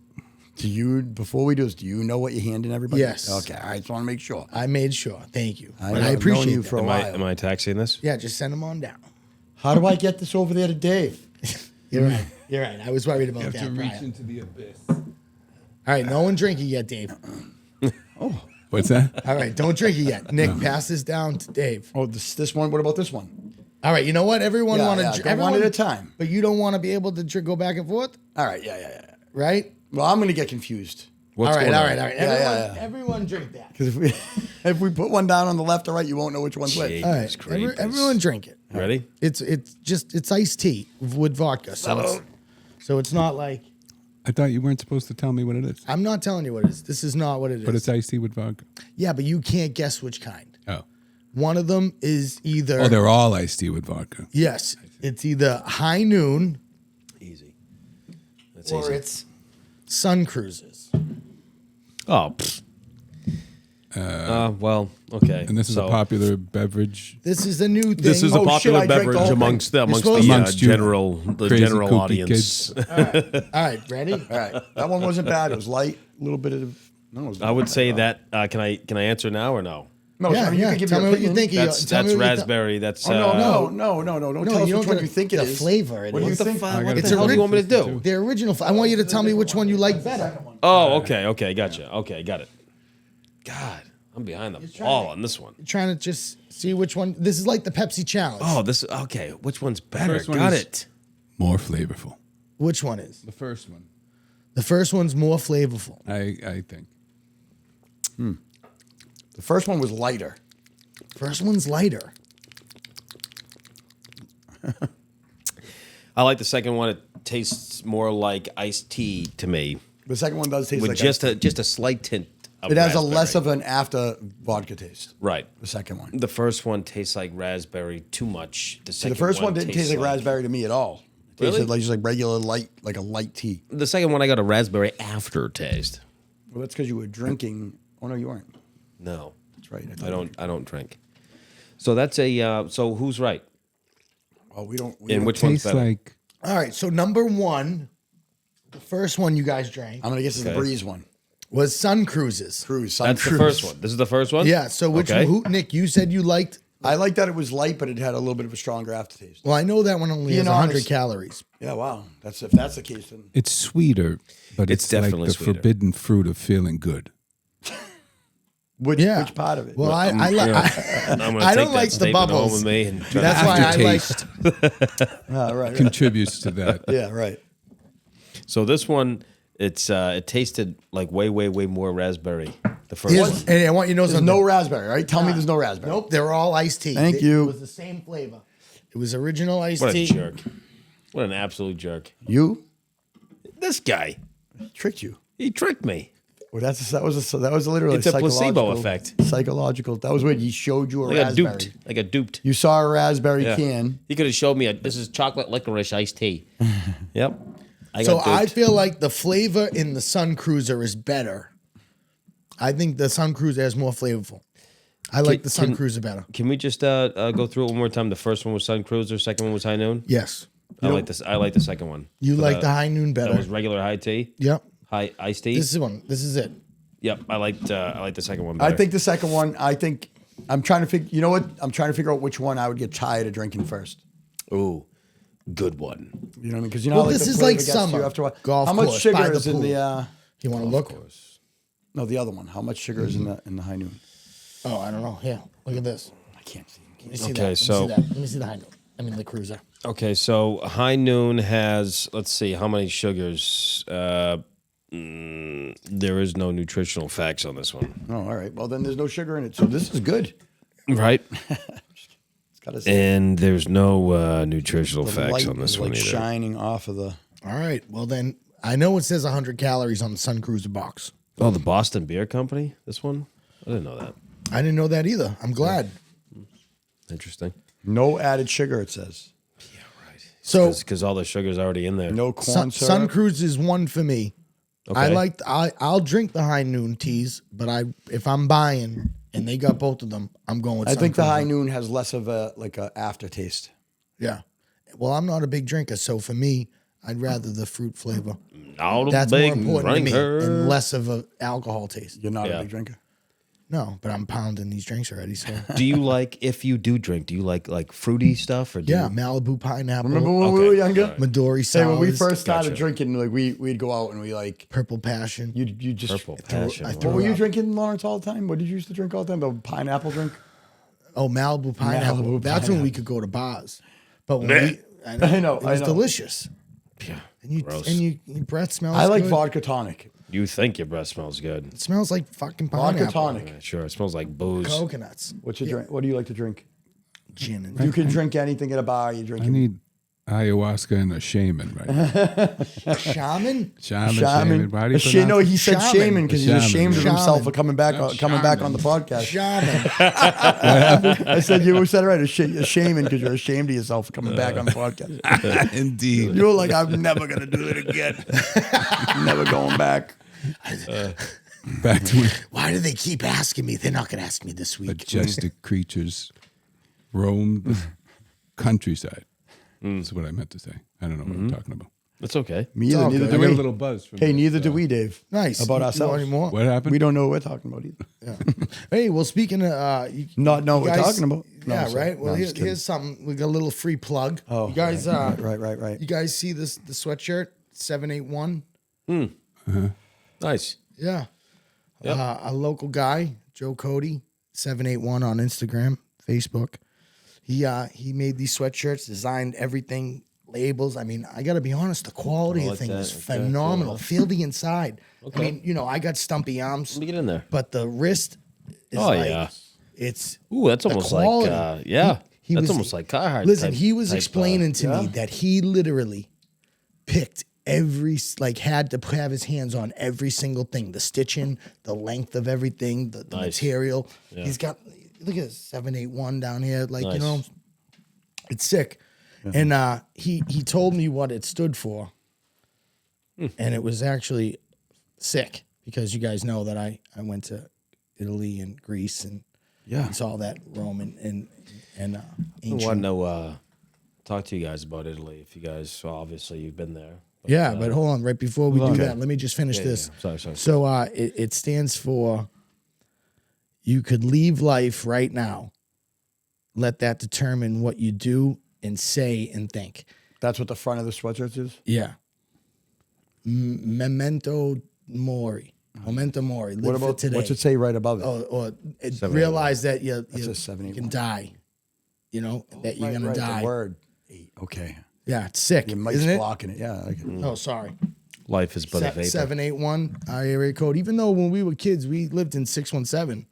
C: Before we do this, do you know what you're handing everybody?
A: Yes.
C: Okay. I just want to make sure.
A: I made sure. Thank you.
C: I
A: But
C: know,
A: I
C: I've
A: appreciate
C: known you
A: that.
C: for a while.
B: Am I taxing this?
A: Yeah, just send them on down.
C: How do I get this over there to Dave?
A: You're right. You're right. I was worried about
E: You have
A: that.
E: to reach
A: Prior.
E: into the abyss.
A: All right, no one drinking yet, Dave.
E: What's that?
A: All right, don't drink it yet. Nick, pass this down to Dave.
C: Oh, this one. What about this one?
A: All right, you know what? Everyone
C: Yeah,
A: want
C: yeah,
A: to
C: go one at a time.
A: but you don't want to be able to go back and forth,
C: All right. Yeah.
A: right?
C: Well, I'm going to get confused.
B: What's
A: all right.
B: going on?
A: Everyone,
C: yeah.
A: everyone drink that.
C: Because if we put one down on the left or right, you won't know which one's which.
B: Jeez.
A: All right,
B: creepers.
A: everyone drink it.
B: Ready?
A: It's iced tea with vodka, so it's not like
E: I thought you weren't supposed to tell me what it is.
A: I'm not telling you what it is. This is not what it is.
E: But it's iced tea with vodka.
A: Yeah, but you can't guess which kind.
E: Oh.
A: One of them is either
E: Oh, they're all iced tea with vodka.
A: yes, it's either High Noon
B: Easy. That's
A: or
B: easy.
A: it's Sun Cruises.
B: Oh. Pfft. Well, okay.
E: And this is
B: So,
E: a popular beverage.
A: This is a new thing.
B: This is a
C: Oh, shit,
B: popular
C: I drank the
B: beverage
C: whole thing.
B: amongst the
E: Amongst you crazy
B: general
E: kooky
B: audience.
E: kids.
A: All right, ready?
C: All right. That one wasn't bad. It was light. A little bit of. No, it was
B: I would say that. Can I answer now or no?
C: No,
A: Yeah,
C: I mean, you
A: yeah.
C: can give
A: Tell
C: your
A: me what you
C: opinion.
A: think.
B: That's
A: Tell me what you
B: raspberry. That's
C: Oh, no. Don't tell us
A: you
C: which
A: don't
C: one
A: get
C: you think it
A: the
C: is.
A: flavor. It
C: What do you
A: is.
C: think?
B: What
A: It's
B: the hell do you want me to do?
A: The original. I want you to tell me which one you like better.
B: Oh, okay, gotcha. Okay, got it. God, I'm behind the ball on this one.
A: You're trying to just see which one. This is like the Pepsi challenge.
B: Oh, this okay. Which one's better?
E: first one
B: Got
E: is-
B: it.
E: More flavorful.
A: Which one is?
E: The first one.
A: The first one's more flavorful.
E: I think.
C: The first one was lighter.
A: First one's lighter.
B: I like the second one. It tastes more like iced tea to me,
C: The second one does taste
B: with
C: like
B: just a slight tint. Of
C: It has a
B: raspberry.
C: less of an after vodka taste.
B: right.
C: The second one.
B: The first one tastes like raspberry too much. The
C: See,
B: second
C: the first one didn't
B: tastes
C: taste like raspberry to me at all. It
B: Really?
C: tasted like just like regular light, like a light tea.
B: The second one I got a raspberry aftertaste.
C: Well, that's because you were drinking. Oh no, you weren't.
B: No,
C: That's right.
B: I don't drink. So that's a. So who's right?
C: Well, we don't.
B: And which one's
E: Tastes
B: better?
E: like
A: All right. So number one, the first one you guys drank
C: I'm gonna guess it's the
B: Okay.
C: Breeze one.
A: was Sun Cruises.
C: Cruise. Sun
B: That's
C: Cruise.
B: the first one. This is the first one.
A: Yeah. So which
B: Okay.
A: who, Nick? You said you liked.
C: I like that it was light, but it had a little bit of a stronger aftertaste.
A: Well, I know that one only has
C: Being
A: 100
C: honest.
A: calories.
C: Yeah, wow. That's if that's the case, then
E: it's sweeter, but
B: It's
E: it's,
B: definitely
E: like the
B: sweeter.
E: forbidden fruit of feeling good.
C: which
A: Yeah.
C: which part of it?
A: Well, I
B: I'm gonna
A: I
B: take
A: don't
B: that
A: like the
B: statement home
A: bubbles.
B: with me and try
A: That's
B: to-
A: why I like.
E: Aftertaste
C: right.
E: contributes to that.
C: Yeah, right.
B: So this one, it tasted like way more raspberry. The first
A: Here's-
B: one.
A: and I want you to know
C: There's
A: something.
C: no raspberry, right? Tell me there's no raspberry.
A: Nope, they're all iced tea.
C: Thank you.
A: It was the same flavor. It was original iced
B: What a
A: tea.
B: jerk! What an absolute jerk!
C: You
B: This guy,
C: tricked you.
B: he tricked me.
C: Well, that was literally
B: It's a placebo
C: psychological-
B: effect.
C: Psychological. That was weird. He showed you a
B: I got
C: raspberry.
B: duped. I got duped.
C: You saw a raspberry
B: Yeah.
C: can.
B: He could have showed me this is chocolate licorice iced tea. Yep. I
A: So
B: got
A: I
B: duped.
A: feel like the flavor in the Sun Cruiser is better. I think the Sun Cruiser is more flavorful. I like the Sun
B: can-
A: Cruiser better.
B: Can we just go through it one more time? The first one was Sun Cruiser. Second one was High Noon.
A: Yes.
B: I like this. I like the second one.
A: You
B: For
A: like the High Noon
B: That
A: better.
B: was regular high tea.
A: Yep.
B: High iced tea.
A: This is one. This is it.
B: Yep. I like the second one better.
C: I think the second one. I'm trying to figure. You know what? I'm trying to figure out which one I would get tired of drinking first.
B: Ooh, good one.
C: You know what I mean? Because you know,
A: Well,
C: how, like,
A: this
C: the
A: is
C: flavor
A: like
C: gets to
A: summer.
C: You after a while.
A: Golf
C: how much
A: course,
C: sugar
A: by the
C: is in
A: pool.
C: the?
A: You want to look?
C: No, the other one. How much sugar is in the High Noon?
A: Oh, I don't know. Here, look at this.
C: I can't see.
A: Let me see
B: Okay,
A: that. Let me
B: so-
A: see that. Let me see the High Noon. I mean the Cruiser.
B: Okay, so High Noon has, let's see, how many sugars? There is no nutritional facts on this one.
C: Oh, all right. Well, then there's no sugar in it, so this is good.
B: Right?
C: It's got to
B: And there's no nutritional facts on this one
C: like
B: either.
C: shining off of the.
A: All right. Well, then I know it says 100 calories on the Sun Cruiser box.
B: Oh, the Boston Beer Company? This one? I didn't know that.
A: I didn't know that either. I'm glad.
B: Interesting.
C: No added sugar, it says.
A: So
B: Because all the sugar's already in there.
C: No corn syrup.
A: Sun Cruiser is one for me.
B: Okay.
A: I'll drink the High Noon teas, but if I'm buying, and they got both of them, I'm going with
C: I think the
A: Sun
C: High
A: Cruiser.
C: Noon has less of a aftertaste.
A: Yeah. Well, I'm not a big drinker, so for me, I'd rather the fruit flavor.
B: Not a
A: That's more
B: big
A: important to me
B: drinker.
A: and less of a alcohol taste.
C: You're not
B: Yeah.
C: a big drinker.
A: No, but I'm pounding these drinks already. So
B: Do you like, if you do drink, do you like fruity stuff? Or do
A: yeah,
B: you,
A: Malibu pineapple.
C: Remember when we
B: Okay.
C: were younger?
A: Midori
C: Hey,
A: sours.
C: when we first started
B: Gotcha.
C: drinking, like we'd go out and we like
A: Purple passion.
C: you just
B: Purple passion.
A: I
C: What were you drinking, Lawrence, all the time? What did you used to drink all the time? The pineapple drink?
A: Oh, Malibu pineapple.
C: Malibu
A: That's when we
C: pineapple.
A: could go to bars. But when
B: Blech.
A: we,
C: I know,
A: it was
C: I know.
A: delicious.
B: Yeah.
A: And
B: Gross.
A: your breath smells.
C: I like
A: good.
C: vodka tonic.
B: You think your breath smells good.
A: It smells like fucking pineapple.
C: Vodka tonic.
B: Yeah, sure. It smells like booze.
A: Coconuts.
C: What's your drink? What do you like to drink?
A: Gin and
C: You can drink anything at a bar. You drink
E: I need ayahuasca and a shaman right now.
A: shaman.
E: Shaman. How do you
C: No,
E: pronounce
C: he said
A: Shaman.
C: shaman because he's
E: Shaman.
C: ashamed of himself
A: Shaman.
C: for coming back on the podcast.
A: Shaman.
C: I said you said it right. A shaman because you're ashamed of yourself for coming back on the podcast.
E: it? Indeed.
C: You were like, I'm never gonna do it again. Never going back.
E: Back to
A: Why do they keep asking me? They're not going to ask me this week.
E: majestic creatures roam the countryside. That's what I meant to say. I don't know what I'm talking about.
B: That's okay.
C: Me either.
A: all
C: Neither
A: good.
E: I
C: do
E: got a
C: we.
E: little buzz from
C: Hey,
E: this,
C: neither do we, Dave.
A: Nice.
C: About
A: You
C: ourselves.
A: want any more?
E: What happened?
C: We don't know what we're talking about either.
A: Hey, well, speaking of,
C: Not know
A: you
C: what we're
A: guys-
C: talking about. No,
A: yeah,
C: I'm sorry.
A: right. Well,
C: No, I'm just kidding.
A: here's something. We got a little free plug.
C: Oh,
A: you guys,
C: right.
A: You guys see this? The sweatshirt 781.
B: Nice.
A: Yeah. A local guy, Joe Cody, 781 on Instagram, Facebook. He made these sweatshirts, designed everything, labels. I mean, I got to be honest, the quality of
B: like
A: the thing
B: that.
A: is
B: Okay,
A: phenomenal.
B: cool.
A: Feel the inside. I mean, I got stumpy arms,
B: Let me get in there.
A: but the wrist is
B: Oh,
A: like,
B: yeah.
A: it's
B: Ooh, that's almost like,
A: quality.
B: yeah.
A: He
B: That's
A: was-
B: almost like Carhartt.
A: Listen,
B: type-
A: he was
B: type,
A: explaining to me that he literally picked had to have his hands on every single thing, the stitching, the length of everything, the
B: Nice.
A: material. He's got, look at this 781 down here. Like,
B: Nice.
A: it's sick. And he told me what it stood for. And it was actually sick because you guys know that I went to Italy and Greece and saw that Roman and
B: I
A: ancient.
B: want to talk to you guys about Italy. If you guys, well, obviously, you've been there.
A: Yeah, but hold on. Right before we do that, let me just finish this.
B: Yeah. Sorry.
A: So it stands for you could leave life right now. Let that determine what you do and say and think.
C: That's what the front of the sweatshirt is?
A: Yeah. Memento mori. Memento mori. Live
C: What
A: for
C: about,
A: today.
C: what's it say right above it?
A: Or realize that you
C: a
A: can
C: 781.
A: die. That you're
C: Right,
A: going
C: right,
A: to die.
C: The word. Okay.
A: Yeah, it's sick.
C: Your mic's
A: isn't it?
C: blocking it. Yeah. I like it.
A: Oh, sorry.
B: Life is but a vapor.
A: 781 our area code. Even though when we were kids, we lived in 617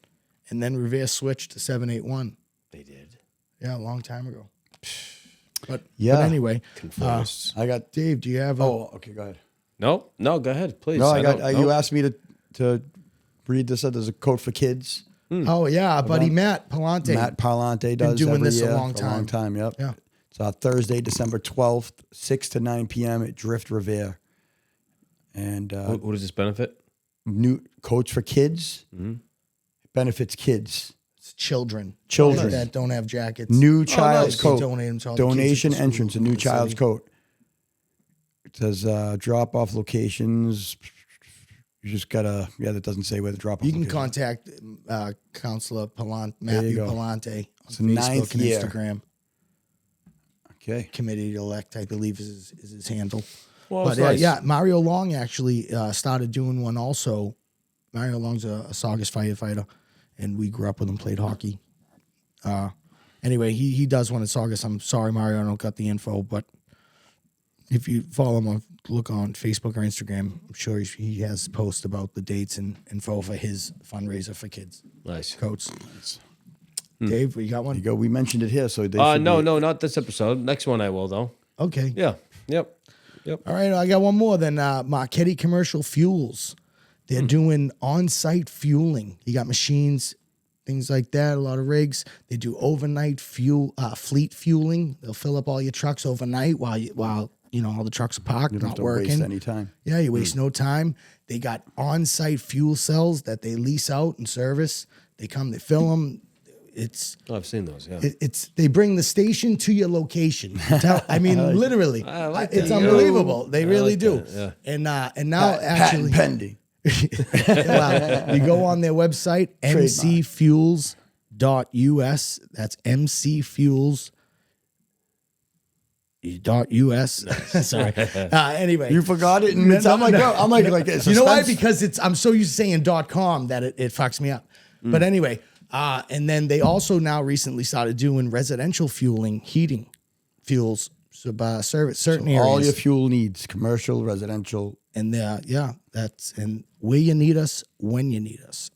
A: and then reverse switched to 781.
B: They did.
A: Yeah, a long time ago. But
C: Yeah.
B: Conformists.
C: I got.
A: Dave, do you have a
C: Oh, okay. Go ahead.
B: No, go ahead, please.
C: No, I got.
B: don't-
C: You
B: no.
C: asked me to read this. There's a quote for kids.
A: Oh yeah, our buddy Matt Palante.
C: Matt Parlante does
A: doing
C: every
A: this a
C: year
A: long
C: for a long time. Yep.
A: Yeah.
C: It's Thursday, December 12th, 6 to 9 p.m. at Drift Revere. And
B: What does this benefit?
C: new coach for kids benefits kids.
A: It's children.
C: Children.
A: that don't have jackets.
C: New child's
A: nice.
C: coat.
A: They donate them to all the kids
C: Donation
A: at the
C: entrance, a
A: school
C: new
A: facility.
C: child's coat. It says drop off locations. You just gotta, that doesn't say where the drop off.
A: You can contact Counselor
C: you
A: Matthew
C: go.
A: Palante on
C: It's the
A: Facebook
C: 9th
A: and
C: year.
A: Instagram.
C: Okay.
A: Committee elect, I believe, is his handle.
B: Well,
A: But
B: it's nice.
A: yeah, Mario Long actually started doing one also. Mario Long's a Saugus firefighter, and we grew up with him, played hockey. Anyway, he does one at Saugus. I'm sorry, Mario, I don't got the info, but if you follow him look on Facebook or Instagram, I'm sure he has posts about the dates and info for his fundraiser for kids.
B: Nice.
A: Coats. Dave, you got one?
C: You go. We mentioned it here, so they should
B: No,
C: be-
B: no, not this episode. Next one I will though.
A: Okay.
B: Yeah. Yep.
A: All right, I got one more. Then Marchetti Commercial Fuels. They're doing on-site fueling. You got machines, things like that, a lot of rigs. They do overnight fleet fueling. They'll fill up all your trucks overnight while all the trucks are parked,
C: You don't
A: not
C: have to waste
A: working.
C: any time.
A: Yeah, you waste no time. They got on-site fuel cells that they lease out and service. They come, they fill them. It's
B: Oh, I've seen those. Yeah.
A: it's they bring the station to your location. I mean, literally,
B: I like
A: it's
B: that.
A: unbelievable. They really
B: like
A: do.
B: that, yeah.
A: And now actually,
C: Patent pending.
A: well, you go on their website, mcfuels.us. That's mcfuels.us. Sorry. Anyway,
C: You forgot it, and I'm like, bro, I'm like it's
A: you know why?
C: suspense.
A: Because I'm so used to saying .com that it fucks me up. But anyway, and then they also now recently started doing residential fueling, heating fuels, service certain areas.
C: all your fuel needs, commercial, residential.
A: And that's and where you need us, when you need us.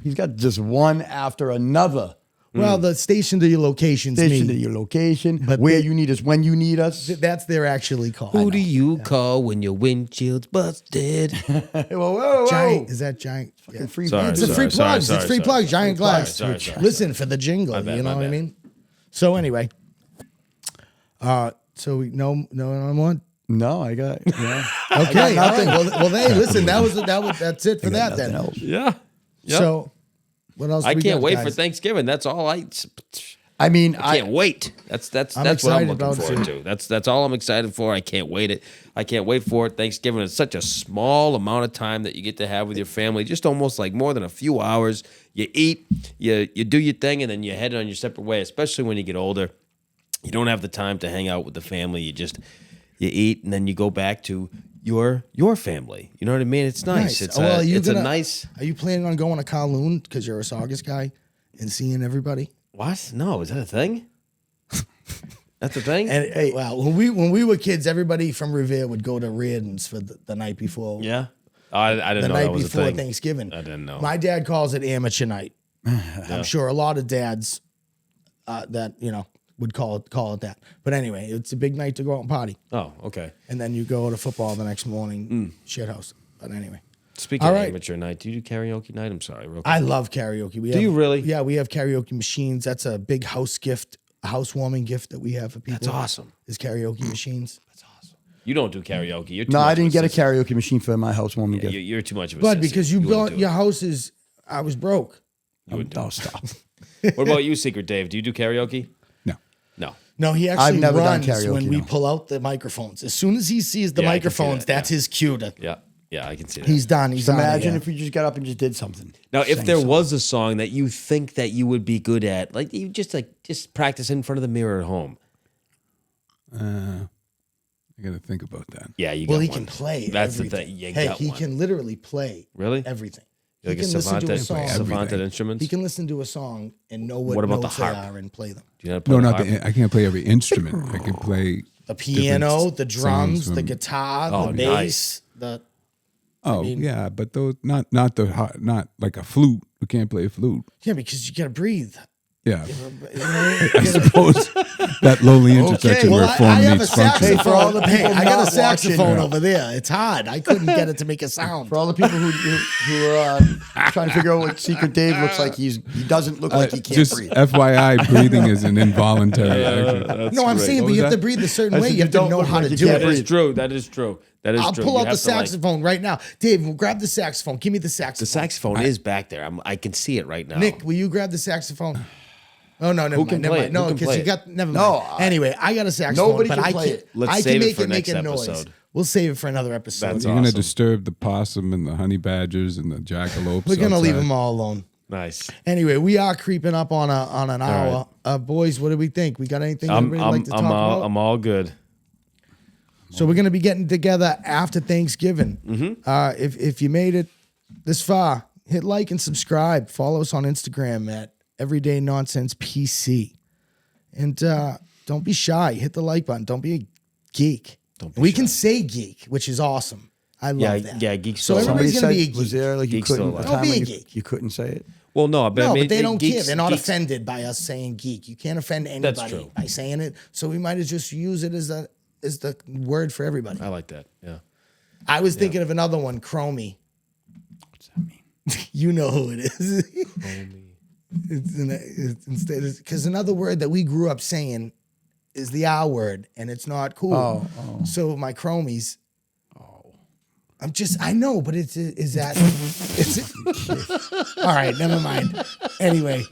C: He's got just one after another.
A: Well, the station to your locations
C: Station to
A: mean
C: your location,
A: But
C: where
A: they-
C: you need us, when you need us.
A: that's they're actually called.
D: Who do you call when your windshield's busted?
C: Whoa.
A: Giant is that giant? Yeah.
C: Free
B: Sorry,
A: It's a
B: sorry,
A: free
B: sorry,
A: plugs.
B: sorry,
A: it's free
B: sorry,
A: plugs.
B: sorry.
A: Giant glass.
B: Sorry, sorry.
A: Listen for the jingle.
B: My bad,
A: you know
B: my
A: what I
B: bad.
A: mean? So anyway, so we no more.
C: No, I got yeah.
A: Okay, all right. Well, hey, listen. That's it for that
C: Nothing
A: then.
C: else.
B: Yeah. Yep.
A: So, what else?
B: I
A: do we
B: can't
A: got,
B: wait
A: guys?
B: for Thanksgiving. That's all
C: I mean,
B: I can't wait. That's
A: I'm
B: what I'm
A: excited
B: looking
A: about
B: forward
A: it.
B: to. That's all I'm excited for. I can't wait it. I can't wait for it. Thanksgiving is such a small amount of time that you get to have with your family. Just almost like more than a few hours. You eat, you do your thing, and then you head on your separate way. Especially when you get older, you don't have the time to hang out with the family. You eat, and then you go back to your family. You know what I mean? It's nice. It's
A: Well,
B: a nice.
A: Are you planning on going to Kowloon because you're a Saugus guy and seeing everybody?
B: What? No, is that a thing? That's a thing.
A: And hey, well, when we were kids, everybody from Revere would go to Reardon's for the night before.
B: Yeah. I didn't
A: The
B: know that
A: night
B: was a
A: before
B: thing.
A: Thanksgiving.
B: I didn't know.
A: My dad calls it amateur night. I'm sure a lot of dads that would call it that. But anyway, it's a big night to go out and party,
B: Oh, okay.
A: and then you go to football the next morning. Shit house. But anyway,
B: Speaking
A: All
B: of
A: right.
B: amateur night, do you do karaoke night? I'm sorry. Real quick.
A: I love karaoke. Do
B: you really?
A: Yeah, we have karaoke machines. That's a big house gift, a housewarming gift that we have for people.
B: That's awesome.
A: Is karaoke machines.
B: You don't do karaoke. You're too
C: no,
B: much
C: I
B: of
C: didn't get a
B: sissy.
C: karaoke machine for my housewarming
B: Yeah,
C: gift.
B: you're too much of a
A: But
B: sissy.
A: because you
B: wouldn't
A: built
B: do
A: your
B: it.
A: house is, I was broke.
C: Oh, stop.
B: What about you, Secret Dave? Do you do karaoke?
E: No.
B: No.
A: No, he actually
C: never done
A: runs
C: karaoke,
A: when we
C: no.
A: pull out the microphones. As soon as he sees the
B: Yeah, I can see
A: microphones,
B: that,
A: that's his cue to.
B: Yeah, I can see that.
A: He's done. He's done.
C: Imagine if we just got up and just did something.
B: Now, if
C: Sang
B: there
C: something.
B: was a song that you think that you would be good at, like you just practice in front of the mirror at home.
E: I got to think about that.
B: Yeah, you.
A: Well,
B: got
A: he
B: one.
A: can play.
B: That's
A: everything.
B: the thing. You
A: Hey,
B: got
A: he
B: one.
A: can literally play.
B: Really?
A: Everything.
B: Like
A: he can listen to a song.
B: savant at instruments.
A: He can listen to a song and know what
B: about the
A: notes they
B: harp?
A: are and play them.
B: Do you know how to play
E: No,
B: the
E: not
B: harp?
E: the. I can't play every instrument. I can play
A: The piano,
E: different
A: the drums,
E: songs
A: the
E: from-
A: guitar,
B: Oh,
A: the
B: nice.
A: bass, the.
E: Oh yeah, but those not like a flute. We can't play a flute.
A: Yeah, because you gotta breathe.
E: Yeah,
A: You know?
E: I suppose that lowly intersection
A: Well,
E: where
A: I
E: form
A: have a
E: meets function.
A: saxophone.
C: Hey, for all the
A: Hey,
C: people
A: I got
C: not
A: a saxophone
C: watching,
A: over there. It's hard. I couldn't get it to make a sound.
C: For all the people who are trying to figure out what Secret Dave looks like, he doesn't look like he can't
E: Just
C: breathe.
E: FYI, breathing is an involuntary action.
A: No, I'm saying,
E: What
A: but
E: was
A: you have to
E: that?
A: breathe a certain
C: I
A: way.
C: said
A: You
C: you
A: have to
C: don't
A: know
C: look
A: how
C: like
A: to
C: you
A: do
C: can't
B: That
A: it.
B: is true. That is true. That is
A: I'll
B: true.
A: pull
B: You
A: out the
B: have to, like-
A: saxophone right now. Dave, grab the saxophone. Give me the
B: The
A: saxophone.
B: saxophone is back there. I can see it right now.
A: Nick, will you grab the saxophone? Oh no, never
B: Who
A: mind.
B: can
A: Never
B: play
A: mind.
B: it?
A: No,
B: Who can
A: because
B: play
A: you
B: it?
A: got never
C: No,
A: mind. Anyway, I got a saxophone,
C: Nobody
A: but
C: can
A: I
C: play
A: can't.
C: it.
B: Let's
A: I
B: save
A: can
B: it
A: make
B: for
A: it make
B: next
A: a noise.
B: episode.
A: We'll save it for another episode.
B: That's
E: You're going to
B: awesome.
E: disturb the possum and the honey badgers and the jackalopes.
A: We're gonna leave
E: outside.
A: them all alone.
B: Nice.
A: Anyway, we are creeping up on an hour. Boys, what do we think? We got anything everybody like to talk about?
B: I'm all good.
A: So we're gonna be getting together after Thanksgiving.
B: Mm-hmm.
A: If you made it this far, hit like and subscribe. Follow us on Instagram at Everyday Nonsense PC, and don't be shy. Hit the like button. Don't be a geek. We can say geek, which is awesome. I love that.
B: Yeah, geek
A: So
B: still
A: everybody's
B: alive.
A: gonna be a
C: was
A: geek.
C: there like you
B: Geek's still
C: couldn't
B: alive.
C: a
A: Don't
C: time
A: be a
C: when
A: geek.
C: you couldn't say it?
B: Well, no, but I
A: No,
B: mean,
A: but they don't care.
B: geeks-
A: They're not
B: geeks-
A: offended by us saying geek. You can't offend anybody
B: true.
A: by saying it. So we might as just use it as the word for everybody.
B: I like that. Yeah.
A: I was thinking of another one, Chromie.
C: What's that mean?
A: You know who it is. It's instead because another word that we grew up saying is the R word, and it's not cool.
C: Oh.
A: So my chromies. I know, but is that, all right, never mind. Anyway,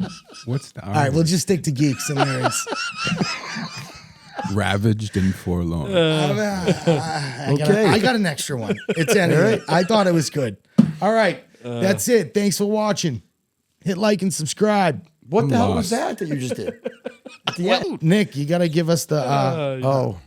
E: What's the
A: all right, we'll just stick to geeks and nerds.
E: ravaged and forlorn?
A: I got an extra one. It's anyway. I thought it was good. All right, that's it. Thanks for watching. Hit like and subscribe.
C: What the hell
E: lost.
C: was that you just did? At the end?
A: Nick, you got to give us the,
C: Oh.